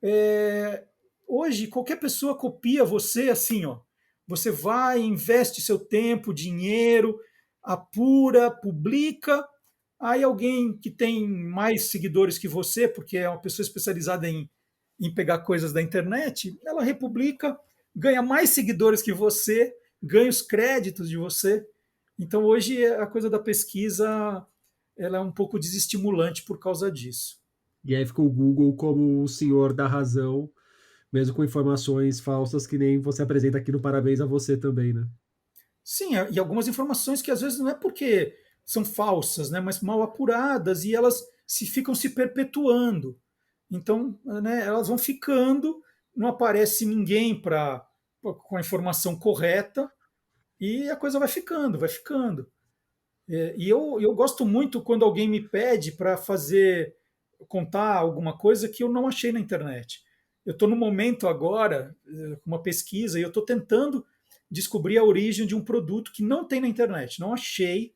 Speaker 2: É, hoje, qualquer pessoa copia você assim, ó. Você vai, investe seu tempo, dinheiro, apura, publica. Aí alguém que tem mais seguidores que você, porque é uma pessoa especializada em pegar coisas da internet, ela republica, ganha mais seguidores que você, ganha os créditos de você. Então hoje a coisa da pesquisa ela é um pouco desestimulante por causa disso.
Speaker 1: E aí fica o Google como o senhor da razão, mesmo com informações falsas que nem você apresenta aqui no Parabéns a Você também, né?
Speaker 2: Sim, e algumas informações que às vezes não é porque são falsas, né, mas mal apuradas e elas ficam se perpetuando. Então, né, elas vão ficando, não aparece ninguém com a informação correta e a coisa vai ficando, vai ficando. E eu gosto muito quando alguém me pede para contar alguma coisa que eu não achei na internet. Eu estou no momento agora, com uma pesquisa, e eu estou tentando descobrir a origem de um produto que não tem na internet. Não achei,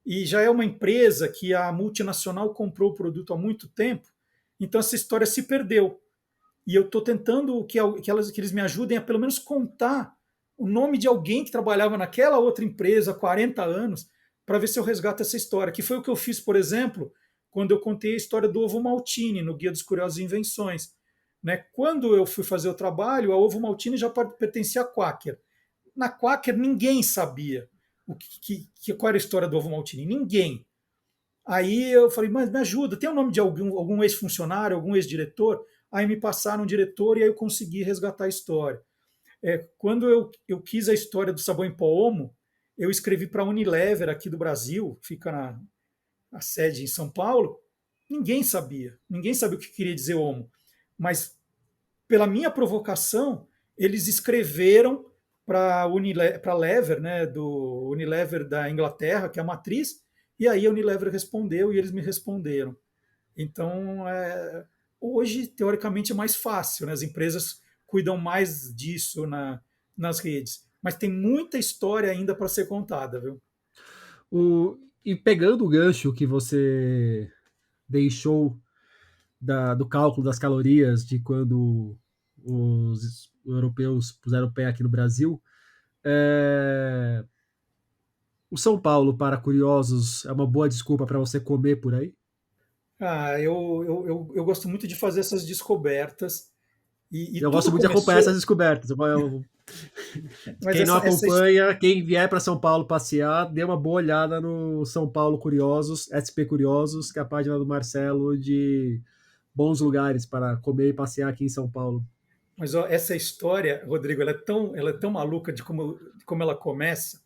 Speaker 2: e já é uma empresa que a multinacional comprou o produto há muito tempo, então essa história se perdeu. E eu estou tentando que eles me ajudem a pelo menos contar o nome de alguém que trabalhava naquela outra empresa há 40 anos, para ver se eu resgato essa história. Que foi o que eu fiz, por exemplo, quando eu contei a história do ovo maltine no Guia dos Curiosos Invenções. Né? Quando eu fui fazer o trabalho, a ovo maltine já pertencia à Quaker. Na Quaker ninguém sabia qual era a história do ovo maltine. Ninguém. Aí eu falei, mas me ajuda, tem o nome de algum ex-funcionário, algum ex-diretor? Aí me passaram um diretor e aí eu consegui resgatar a história. Quando eu quis a história do sabão em pó Omo, eu escrevi para a Unilever aqui do Brasil, fica a sede em São Paulo, ninguém sabia o que queria dizer Omo. Mas pela minha provocação, eles escreveram para a Lever, né, do Unilever da Inglaterra, que é a matriz, e aí a Unilever respondeu e eles me responderam. Então, hoje, teoricamente, é mais fácil, né? As empresas cuidam mais disso nas redes. Mas tem muita história ainda para ser contada, viu?
Speaker 1: E pegando o gancho que você deixou do cálculo das calorias de quando os europeus puseram o pé aqui no Brasil, o São Paulo, para curiosos, é uma boa desculpa para você comer por aí?
Speaker 2: Eu gosto muito de fazer essas descobertas e
Speaker 1: Eu gosto
Speaker 2: tudo
Speaker 1: muito de acompanhar essas
Speaker 2: começou.
Speaker 1: descobertas.
Speaker 2: Mas
Speaker 1: Quem não
Speaker 2: essa
Speaker 1: acompanha, quem vier para São Paulo passear, dê uma boa olhada no São Paulo Curiosos, SP Curiosos, que é a página do Marcelo de bons lugares para comer e passear aqui em São Paulo.
Speaker 2: Mas ó, essa história, Rodrigo, ela é tão maluca de como ela começa,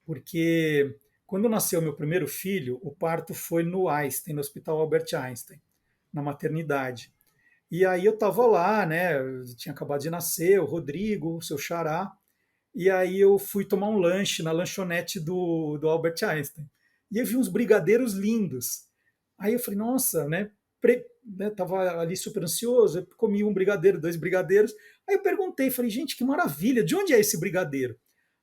Speaker 2: porque quando nasceu meu primeiro filho, o parto foi no Einstein, no Hospital Albert Einstein, na maternidade. E aí eu estava lá, né? Eu tinha acabado de nascer, o Rodrigo, o seu xará, e aí eu fui tomar um lanche na lanchonete do Albert Einstein. E eu vi uns brigadeiros lindos. Aí eu falei, nossa, né? Tava ali super ansioso, eu comi um brigadeiro, dois brigadeiros. Aí eu perguntei, falei, gente, que maravilha, de onde é esse brigadeiro?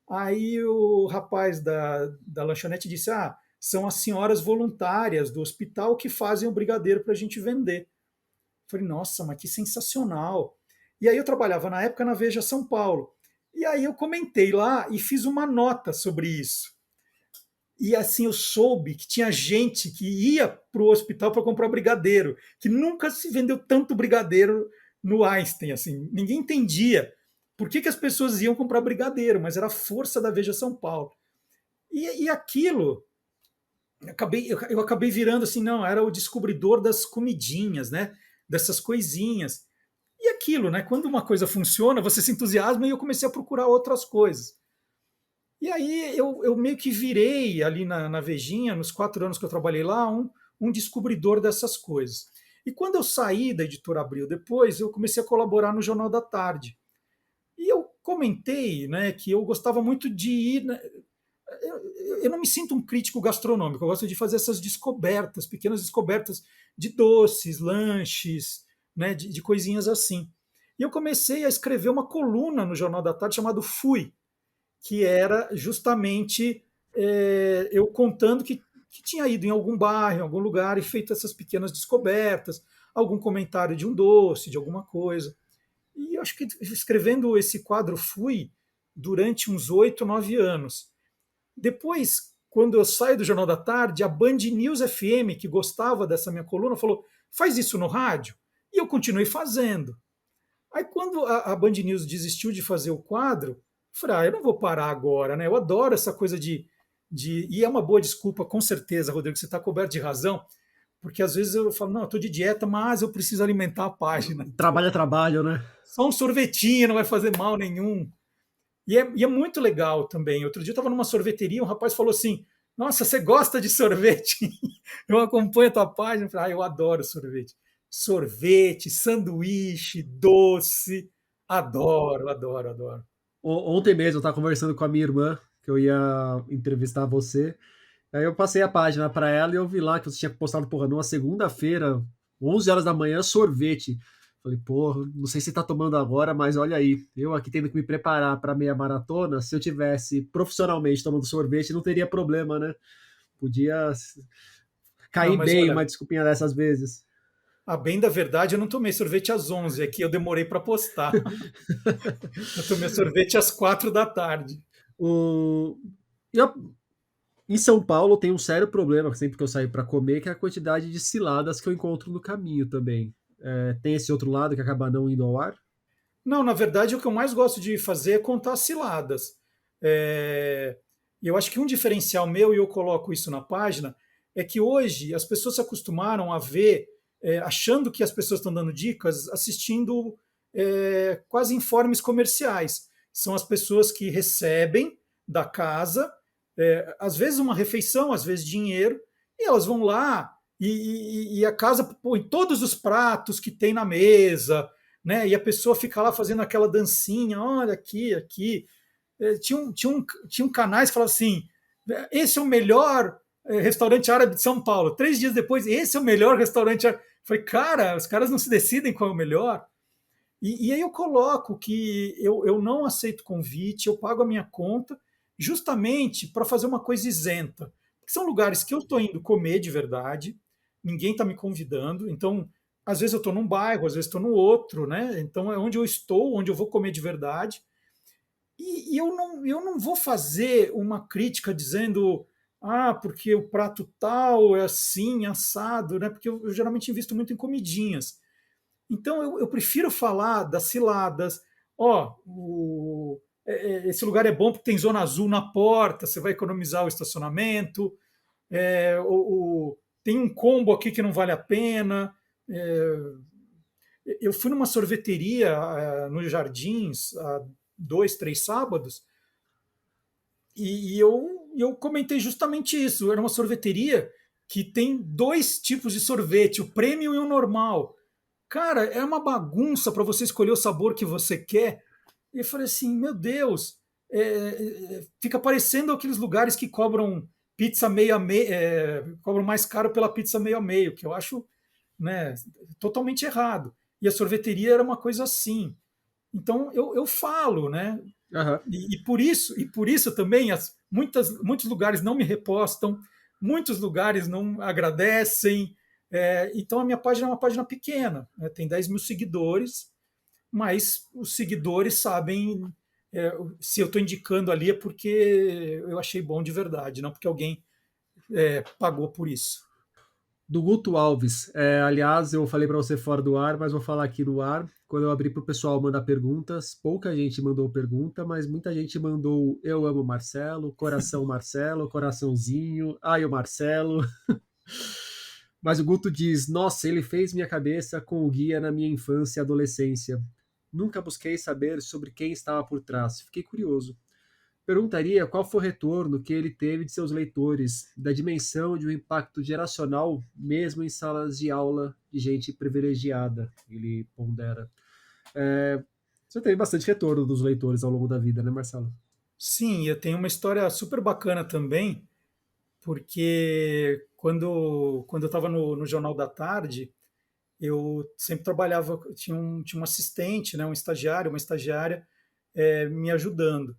Speaker 2: Aí o rapaz da lanchonete disse, são as senhoras voluntárias do hospital que fazem o brigadeiro para a gente vender. Falei, nossa, mas que sensacional. E aí eu trabalhava na época na Veja São Paulo. E aí eu comentei lá e fiz uma nota sobre isso. E assim eu soube que tinha gente que ia para o hospital para comprar brigadeiro, que nunca se vendeu tanto brigadeiro no Einstein. Assim, ninguém entendia por que as pessoas iam comprar brigadeiro, mas era a força da Veja São Paulo. E aquilo, eu acabei virando assim, não, era o descobridor das comidinhas, né? Dessas coisinhas. E aquilo, né? Quando uma coisa funciona, você se entusiasma e eu comecei a procurar outras coisas. E aí eu meio que virei ali na Vejinha, nos 4 anos que eu trabalhei lá, um descobridor dessas coisas. E quando eu saí da Editora Abril depois, eu comecei a colaborar no Jornal da Tarde. E eu comentei, né, que eu gostava muito de ir. Né, eu não me sinto um crítico gastronômico, eu gosto de fazer essas descobertas, pequenas descobertas de doces, lanches, né, de coisinhas assim. E eu comecei a escrever uma coluna no Jornal da Tarde chamado Fui, que era justamente eu contando que tinha ido em algum bairro, em algum lugar e feito essas pequenas descobertas, algum comentário de um doce, de alguma coisa. E eu acho que escrevendo esse quadro fui durante uns 8, 9 anos. Depois, quando eu saio do Jornal da Tarde, a Band News FM, que gostava dessa minha coluna, falou: faz isso no rádio. E eu continuei fazendo. Aí, quando a Band News desistiu de fazer o quadro, eu falei: eu não vou parar agora, né? Eu adoro essa coisa de. E é uma boa desculpa, com certeza, Rodrigo, você está coberto de razão, porque às vezes eu falo: não, eu estou de dieta, mas eu preciso alimentar a página.
Speaker 1: Trabalho é trabalho, né?
Speaker 2: Só um sorvetinho não vai fazer mal nenhum. E é muito legal também. Outro dia eu estava numa sorveteria, um rapaz falou assim: Nossa, você gosta de sorvete? Eu acompanho a tua página. Eu falei: eu adoro sorvete. Sorvete, sanduíche, doce. Adoro, adoro, adoro.
Speaker 1: Ontem mesmo eu estava conversando com a minha irmã, que eu ia entrevistar você. Aí eu passei a página para ela e eu vi lá que você tinha postado, porra, numa segunda-feira, 11 horas da manhã, sorvete. Falei, porra, não sei se tá tomando agora, mas olha aí, eu aqui tendo que me preparar para meia maratona, se eu tivesse profissionalmente tomando sorvete, não teria problema, né? Podia
Speaker 2: Não,
Speaker 1: cair
Speaker 2: mas
Speaker 1: bem
Speaker 2: olha,
Speaker 1: uma desculpinha dessas vezes.
Speaker 2: a bem da verdade, eu não tomei sorvete às 11, aqui eu demorei para postar. Eu tomei sorvete às 4 da tarde.
Speaker 1: O... eu, em São Paulo tem um sério problema sempre que eu saio para comer, que é a quantidade de ciladas que eu encontro no caminho também. É, tem esse outro lado que acaba não indo ao ar?
Speaker 2: Não, na verdade, o que eu mais gosto de fazer é contar ciladas. É, E eu acho que um diferencial meu, e eu coloco isso na página, é que hoje as pessoas se acostumaram a ver, achando que as pessoas estão dando dicas, assistindo quase informes comerciais. São as pessoas que recebem da casa, às vezes uma refeição, às vezes dinheiro, e elas vão lá e a casa põe todos os pratos que tem na mesa, né? E a pessoa fica lá fazendo aquela dancinha, olha aqui, aqui. Tinha um canais que falava assim: esse é o melhor restaurante árabe de São Paulo. 3 dias depois, esse é o melhor restaurante árabe. Falei, cara, os caras não se decidem qual é o melhor. E aí eu coloco que eu não aceito convite, eu pago a minha conta, justamente para fazer uma coisa isenta. Porque são lugares que eu estou indo comer de verdade, ninguém está me convidando, então às vezes eu estou num bairro, às vezes estou no outro, né? Então é onde eu estou, onde eu vou comer de verdade. E eu não vou fazer uma crítica dizendo, porque o prato tal é assim, assado, né? Porque eu geralmente invisto muito em comidinhas. Então eu prefiro falar das ciladas. Esse lugar é bom porque tem zona azul na porta, você vai economizar o estacionamento. Tem um combo aqui que não vale a pena. Eu fui numa sorveteria nos Jardins há 2, 3 sábados e eu comentei justamente isso. Era uma sorveteria que tem dois tipos de sorvete, o premium e o normal. Cara, é uma bagunça para você escolher o sabor que você quer. E eu falei assim, meu Deus, fica parecendo aqueles lugares que cobram pizza meio a meio, cobram mais caro pela pizza meio a meio, que eu acho, né, totalmente errado. E a sorveteria era uma coisa assim. Então eu falo, né?
Speaker 1: Aham.
Speaker 2: E por isso também muitos lugares não me repostam, muitos lugares não agradecem. Então a minha página é uma página pequena, né? Tem 10 mil seguidores, mas os seguidores sabem se eu estou indicando ali é porque eu achei bom de verdade, não porque alguém pagou por isso.
Speaker 1: Do Guto Alves. Aliás, eu falei para você fora do ar, mas vou falar aqui no ar. Quando eu abri para o pessoal mandar perguntas, pouca gente mandou pergunta, mas muita gente mandou Eu amo Marcelo, coraçãozinho, ai o Marcelo. Mas o Guto diz: Nossa, ele fez minha cabeça com o guia na minha infância e adolescência. Nunca busquei saber sobre quem estava por trás. Fiquei curioso. Perguntaria qual foi o retorno que ele teve de seus leitores, da dimensão de um impacto geracional, mesmo em salas de aula de gente privilegiada, ele pondera. Você teve bastante retorno dos leitores ao longo da vida, né, Marcelo?
Speaker 2: Sim, eu tenho uma história super bacana também, porque quando eu estava no Jornal da Tarde, eu sempre trabalhava, tinha um assistente, né, um estagiário, uma estagiária me ajudando.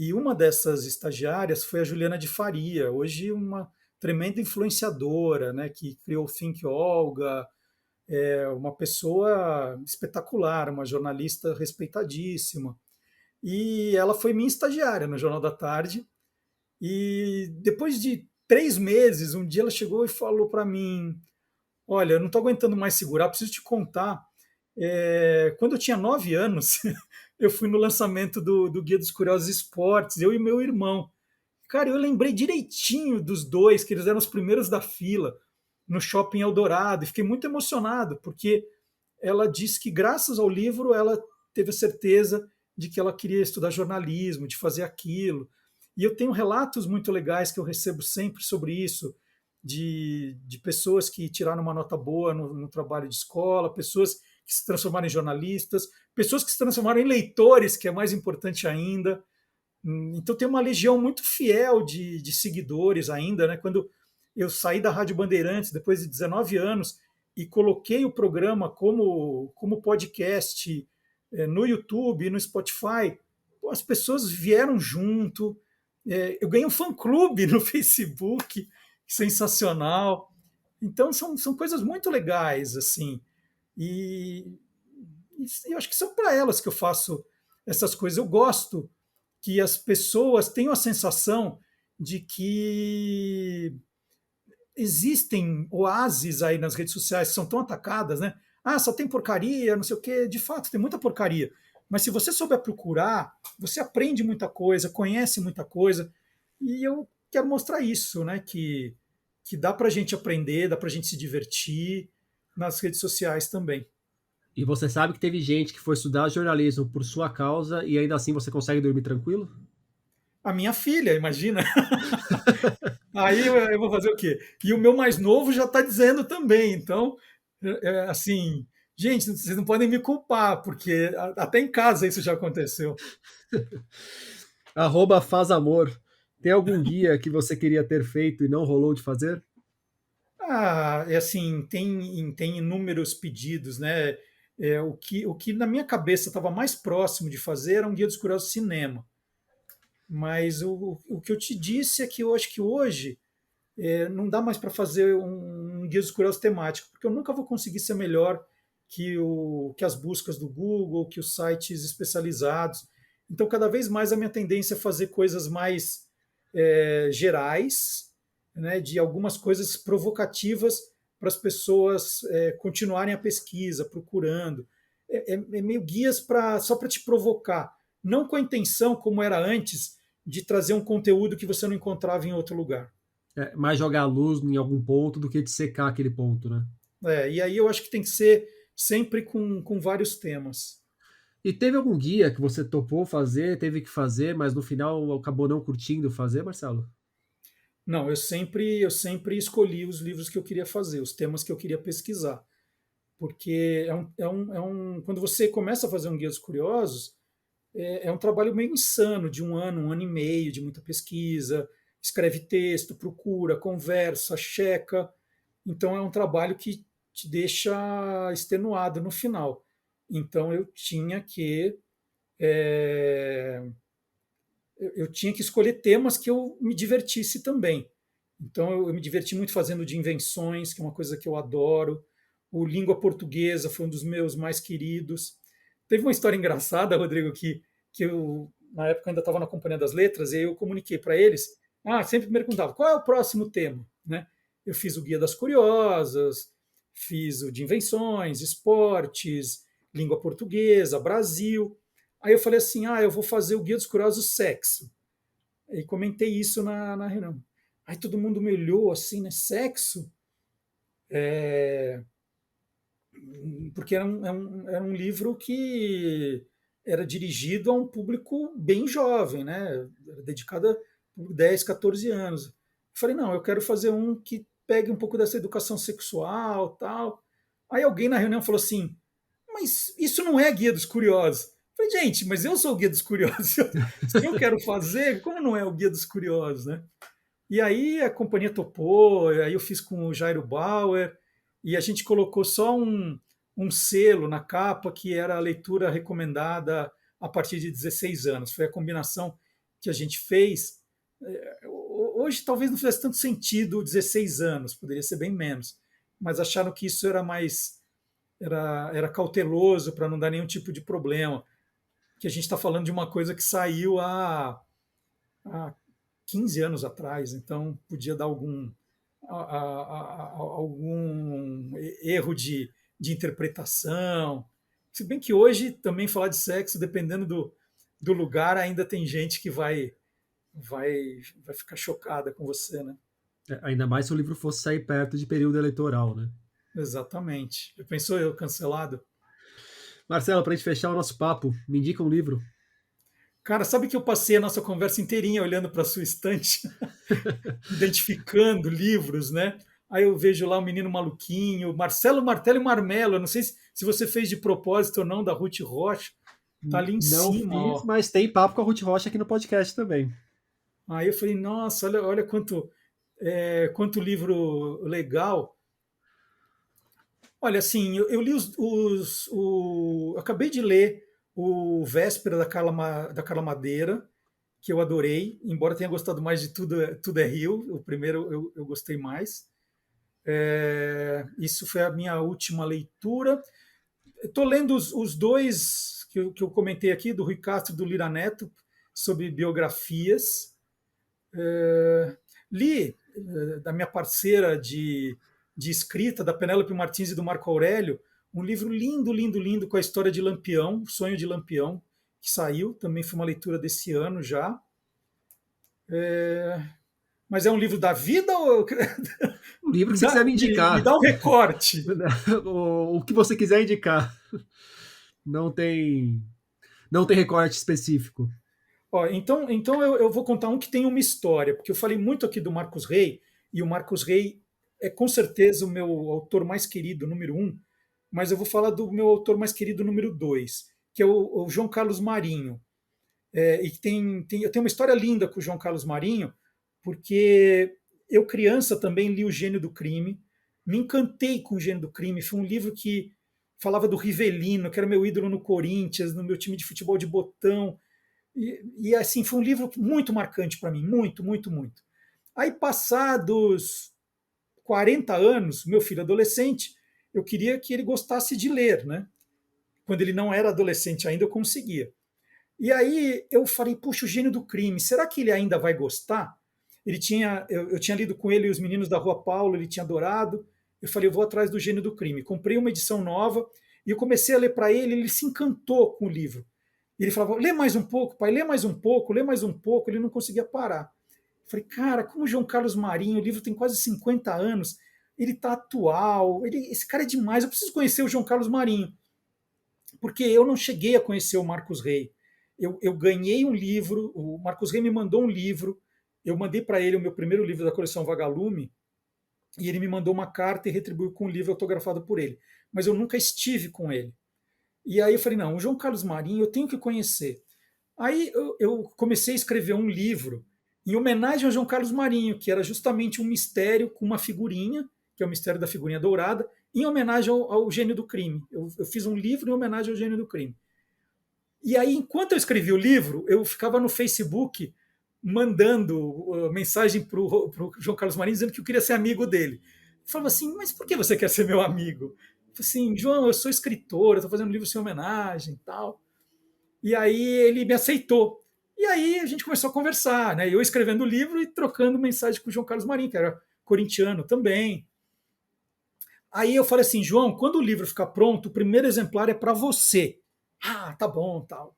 Speaker 2: E uma dessas estagiárias foi a Juliana de Faria, hoje uma tremenda influenciadora, né, que criou o Think Olga, é uma pessoa espetacular, uma jornalista respeitadíssima. E ela foi minha estagiária no Jornal da Tarde. E depois de 3 meses, um dia ela chegou e falou para mim: Olha, eu não estou aguentando mais segurar, preciso te contar. Quando eu tinha 9 anos, eu fui no lançamento do Guia dos Curiosos Esportes, eu e meu irmão. Cara, eu lembrei direitinho dos dois, que eles eram os primeiros da fila, no Shopping Eldorado, e fiquei muito emocionado, porque ela disse que, graças ao livro, ela teve certeza de que ela queria estudar jornalismo, de fazer aquilo. E eu tenho relatos muito legais que eu recebo sempre sobre isso, de pessoas que tiraram uma nota boa no trabalho de escola, pessoas que se transformaram em jornalistas, pessoas que se transformaram em leitores, que é mais importante ainda. Então tem uma legião muito fiel de seguidores ainda, né? Quando eu saí da Rádio Bandeirantes depois de 19 anos e coloquei o programa como podcast no YouTube e no Spotify, pô, as pessoas vieram junto. Eu ganhei um fã-clube no Facebook, sensacional. Então são coisas muito legais, assim. E, e eu acho que são para elas que eu faço essas coisas. Eu gosto que as pessoas tenham a sensação de que existem oásis aí nas redes sociais que são tão atacadas, né? Ah, só tem porcaria, não sei o quê. De fato, tem muita porcaria. Mas se você souber procurar, você aprende muita coisa, conhece muita coisa. E eu quero mostrar isso, né? Que dá para a gente aprender, dá para a gente se divertir nas redes sociais também.
Speaker 1: E você sabe que teve gente que foi estudar jornalismo por sua causa e ainda assim você consegue dormir tranquilo?
Speaker 2: A minha filha, imagina. Aí eu vou fazer o quê? E o meu mais novo já está dizendo também. Então, assim, gente, vocês não podem me culpar, porque até em casa isso já aconteceu.
Speaker 1: Arroba faz amor. Tem algum guia que você queria ter feito e não rolou de fazer?
Speaker 2: É assim, tem inúmeros pedidos, né? O que na minha cabeça estava mais próximo de fazer era um Guia dos Curiosos Cinema. Mas o que eu te disse é que eu acho que hoje não dá mais para fazer um Guia dos Curiosos temático, porque eu nunca vou conseguir ser melhor que as buscas do Google, que os sites especializados. Então, cada vez mais a minha tendência é fazer coisas mais gerais, né, de algumas coisas provocativas para as pessoas continuarem a pesquisa, procurando. É meio guias só para te provocar, não com a intenção, como era antes, de trazer um conteúdo que você não encontrava em outro lugar.
Speaker 1: É, mais jogar a luz em algum ponto do que de secar aquele ponto, né?
Speaker 2: E aí eu acho que tem que ser sempre com vários temas.
Speaker 1: E teve algum guia que você topou fazer, teve que fazer, mas no final acabou não curtindo fazer, Marcelo?
Speaker 2: Não, eu sempre escolhi os livros que eu queria fazer, os temas que eu queria pesquisar. Porque quando você começa a fazer um Guia dos Curiosos, é um trabalho meio insano, de um ano e meio, de muita pesquisa, escreve texto, procura, conversa, checa. Então é um trabalho que te deixa extenuado no final. Então é, eu tinha que escolher temas que eu me divertisse também. Então eu me diverti muito fazendo de invenções, que é uma coisa que eu adoro. O Língua Portuguesa foi um dos meus mais queridos. Teve uma história engraçada, Rodrigo, que eu, na época, ainda estava na Companhia das Letras, e aí eu comuniquei para eles. Sempre me perguntava qual é o próximo tema, né? Eu fiz o Guia das Curiosas, fiz o de invenções, esportes, língua portuguesa, Brasil. Aí eu falei assim: eu vou fazer o Guia dos Curiosos Sexo. E comentei isso na reunião. Aí todo mundo me olhou assim, né? Sexo? É, porque era um livro que era dirigido a um público bem jovem, né? Era dedicado a 10, 14 anos. Eu falei, não, eu quero fazer um que pegue um pouco dessa educação sexual, tal. Aí alguém na reunião falou assim, mas isso não é Guia dos Curiosos. Eu falei, gente, mas eu sou o Guia dos Curiosos. Se eu quero fazer, como não é o Guia dos Curiosos, né? E aí a companhia topou, aí eu fiz com o Jairo Bauer, e a gente colocou só um selo na capa que era a leitura recomendada a partir de 16 anos. Foi a combinação que a gente fez, hoje talvez não fizesse tanto sentido 16 anos, poderia ser bem menos, mas acharam que isso era mais era cauteloso para não dar nenhum tipo de problema, que a gente está falando de uma coisa que saiu há 15 anos atrás, então podia dar algum erro de interpretação. Se bem que hoje também falar de sexo, dependendo do lugar, ainda tem gente que vai ficar chocada com você, né?
Speaker 1: Ainda mais se o livro fosse sair perto de período eleitoral, né?
Speaker 2: Exatamente. Já pensou eu cancelado?
Speaker 1: Marcelo, para a gente fechar o nosso papo, me indica um livro.
Speaker 2: Cara, sabe que eu passei a nossa conversa inteirinha olhando para a sua estante, identificando livros, né? Aí eu vejo lá o Menino Maluquinho, Marcelo Martelo e Marmelo. Eu não sei se você fez de propósito ou não, da Ruth Rocha. Tá ali em
Speaker 1: Não
Speaker 2: cima,
Speaker 1: fiz,
Speaker 2: ó.
Speaker 1: mas tem papo com a Ruth Rocha aqui no podcast também.
Speaker 2: Aí eu falei, nossa, olha quanto livro legal. Olha, assim, eu li eu acabei de ler o Véspera da Carla Madeira, que eu adorei, embora tenha gostado mais de Tudo é Rio, o primeiro eu gostei mais. Isso foi a minha última leitura. Estou lendo os dois que eu comentei aqui, do Rui Castro e do Lira Neto, sobre biografias. Li da minha parceira de escrita, da Penélope Martins e do Marco Aurélio, um livro lindo, lindo, lindo com a história de Lampião, Sonho de Lampião, que saiu, também foi uma leitura desse ano já. Mas é um livro da vida ou
Speaker 1: Um livro que você quiser me
Speaker 2: me
Speaker 1: indicar.
Speaker 2: dá um recorte?
Speaker 1: O que você quiser indicar. Não tem, não tem recorte específico.
Speaker 2: Ó, então eu vou contar um que tem uma história, porque eu falei muito aqui do Marcos Rey, e o Marcos Rey é com certeza o meu autor mais querido, número um, mas eu vou falar do meu autor mais querido, número dois, que é o João Carlos Marinho. E eu tenho uma história linda com o João Carlos Marinho, porque eu, criança, também li O Gênio do Crime, me encantei com O Gênio do Crime, foi um livro que falava do Rivelino, que era meu ídolo no Corinthians, no meu time de futebol de botão, assim, foi um livro muito marcante para mim, muito, muito, muito. Aí, passados 40 anos, meu filho adolescente, eu queria que ele gostasse de ler, né? Quando ele não era adolescente ainda, eu conseguia. E aí eu falei, puxa, O Gênio do Crime, será que ele ainda vai gostar? Eu tinha lido com ele Os Meninos da Rua Paulo, ele tinha adorado. Eu falei, eu vou atrás do Gênio do Crime. Comprei uma edição nova e eu comecei a ler para ele, ele se encantou com o livro. Ele falava, lê mais um pouco, pai, lê mais um pouco, lê mais um pouco. Ele não conseguia parar. Eu falei, cara, como o João Carlos Marinho, o livro tem quase 50 anos, ele está atual, esse cara é demais, eu preciso conhecer o João Carlos Marinho. Porque eu não cheguei a conhecer o Marcos Rey. Eu ganhei um livro, o Marcos Rey me mandou um livro, eu mandei para ele o meu primeiro livro da coleção Vagalume, e ele me mandou uma carta e retribuiu com um livro autografado por ele. Mas eu nunca estive com ele. E aí eu falei, não, o João Carlos Marinho eu tenho que conhecer. Aí eu comecei a escrever um livro em homenagem ao João Carlos Marinho, que era justamente um mistério com uma figurinha, que é o mistério da figurinha dourada, em homenagem ao Gênio do Crime. Eu fiz um livro em homenagem ao Gênio do Crime. E aí, enquanto eu escrevia o livro, eu ficava no Facebook mandando mensagem para o João Carlos Marinho dizendo que eu queria ser amigo dele. Eu falava assim, mas por que você quer ser meu amigo? Eu falei assim, João, eu sou escritor, estou fazendo um livro sem homenagem e tal. E aí ele me aceitou. E aí a gente começou a conversar, né? Eu escrevendo o livro e trocando mensagem com o João Carlos Marinho, que era corintiano também. Aí eu falei assim, João, quando o livro ficar pronto, o primeiro exemplar é para você. Ah, tá bom, tal.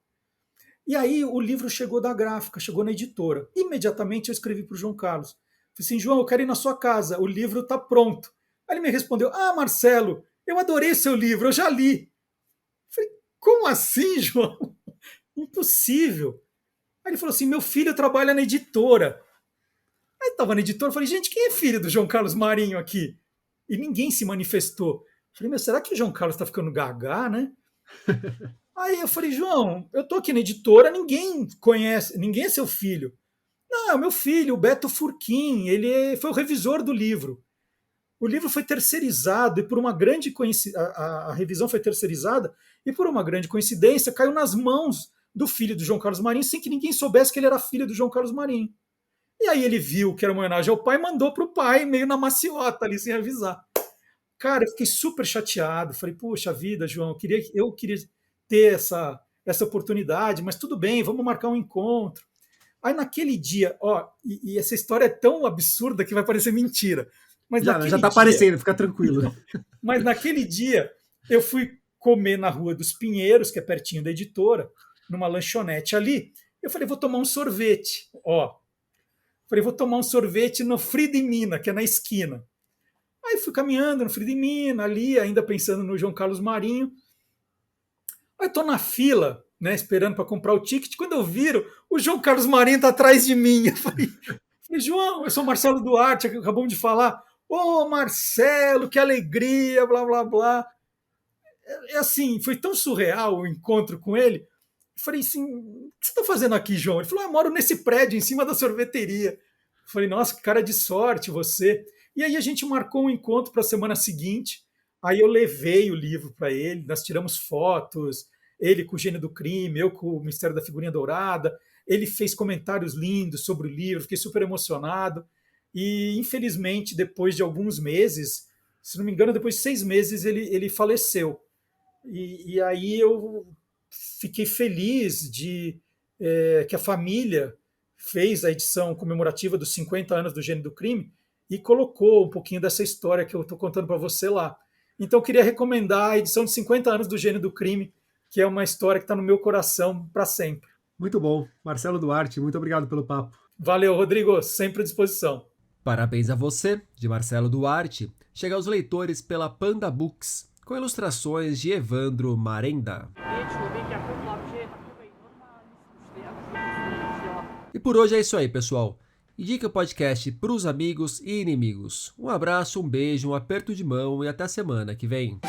Speaker 2: E aí o livro chegou da gráfica, chegou na editora. Imediatamente eu escrevi para o João Carlos. Falei assim, João, eu quero ir na sua casa, o livro está pronto. Aí ele me respondeu, ah, Marcelo, eu adorei seu livro, eu já li. Falei, como assim, João? Impossível. Aí ele falou assim, meu filho trabalha na editora. Aí estava na editora, eu falei, gente, quem é filho do João Carlos Marinho aqui? E ninguém se manifestou. Eu falei, meu, será que o João Carlos está ficando gaga, né? Aí eu falei, João, eu tô aqui na editora, ninguém conhece, ninguém é seu filho. Não, é o meu filho, o Beto Furquim, foi o revisor do livro. O livro foi terceirizado e por uma grande coincidência, a revisão foi terceirizada e por uma grande coincidência caiu nas mãos do filho do João Carlos Marinho, sem que ninguém soubesse que ele era filho do João Carlos Marinho. E aí ele viu que era uma homenagem ao pai, mandou para o pai, meio na maciota ali, sem avisar. Cara, eu fiquei super chateado. Falei, puxa vida, João, eu queria ter essa oportunidade, mas tudo bem, vamos marcar um encontro. Aí naquele dia, ó, e essa história é tão absurda que vai parecer mentira. Mas
Speaker 1: Já
Speaker 2: naquele
Speaker 1: tá
Speaker 2: dia,
Speaker 1: aparecendo, fica tranquilo.
Speaker 2: mas naquele dia eu fui comer na Rua dos Pinheiros, que é pertinho da editora, numa lanchonete ali. Eu falei, vou tomar um sorvete. Ó, falei, vou tomar um sorvete no Frida e Mina, que é na esquina. Aí fui caminhando no Frida e Mina, ali, ainda pensando no João Carlos Marinho. Aí estou na fila, né, esperando para comprar o ticket. Quando eu viro, o João Carlos Marinho está atrás de mim. Eu falei, João, eu sou Marcelo Duarte, que acabamos de falar. Ô, Marcelo, que alegria, blá, blá, blá. É assim, foi tão surreal o encontro com ele. Eu falei assim, o que você está fazendo aqui, João? Ele falou, eu moro nesse prédio, em cima da sorveteria. Eu falei, nossa, que cara de sorte você. E aí a gente marcou um encontro para a semana seguinte. Aí eu levei o livro para ele, nós tiramos fotos, ele com o Gênio do Crime, eu com o Mistério da Figurinha Dourada. Ele fez comentários lindos sobre o livro, fiquei super emocionado. E, infelizmente, depois de alguns meses, se não me engano, depois de 6 meses, ele faleceu. E aí eu fiquei feliz de que a família fez a edição comemorativa dos 50 anos do Gênio do Crime e colocou um pouquinho dessa história que eu estou contando para você lá. Então, eu queria recomendar a edição de 50 anos do Gênio do Crime, que é uma história que está no meu coração para sempre.
Speaker 1: Muito bom. Marcelo Duarte, muito obrigado pelo papo.
Speaker 2: Valeu, Rodrigo, sempre à disposição.
Speaker 1: Parabéns a você, de Marcelo Duarte, chega aos leitores pela Panda Books, com ilustrações de Evandro Marenda. E por hoje é isso aí, pessoal. Indique o podcast para os amigos e inimigos. Um abraço, um beijo, um aperto de mão e até a semana que vem.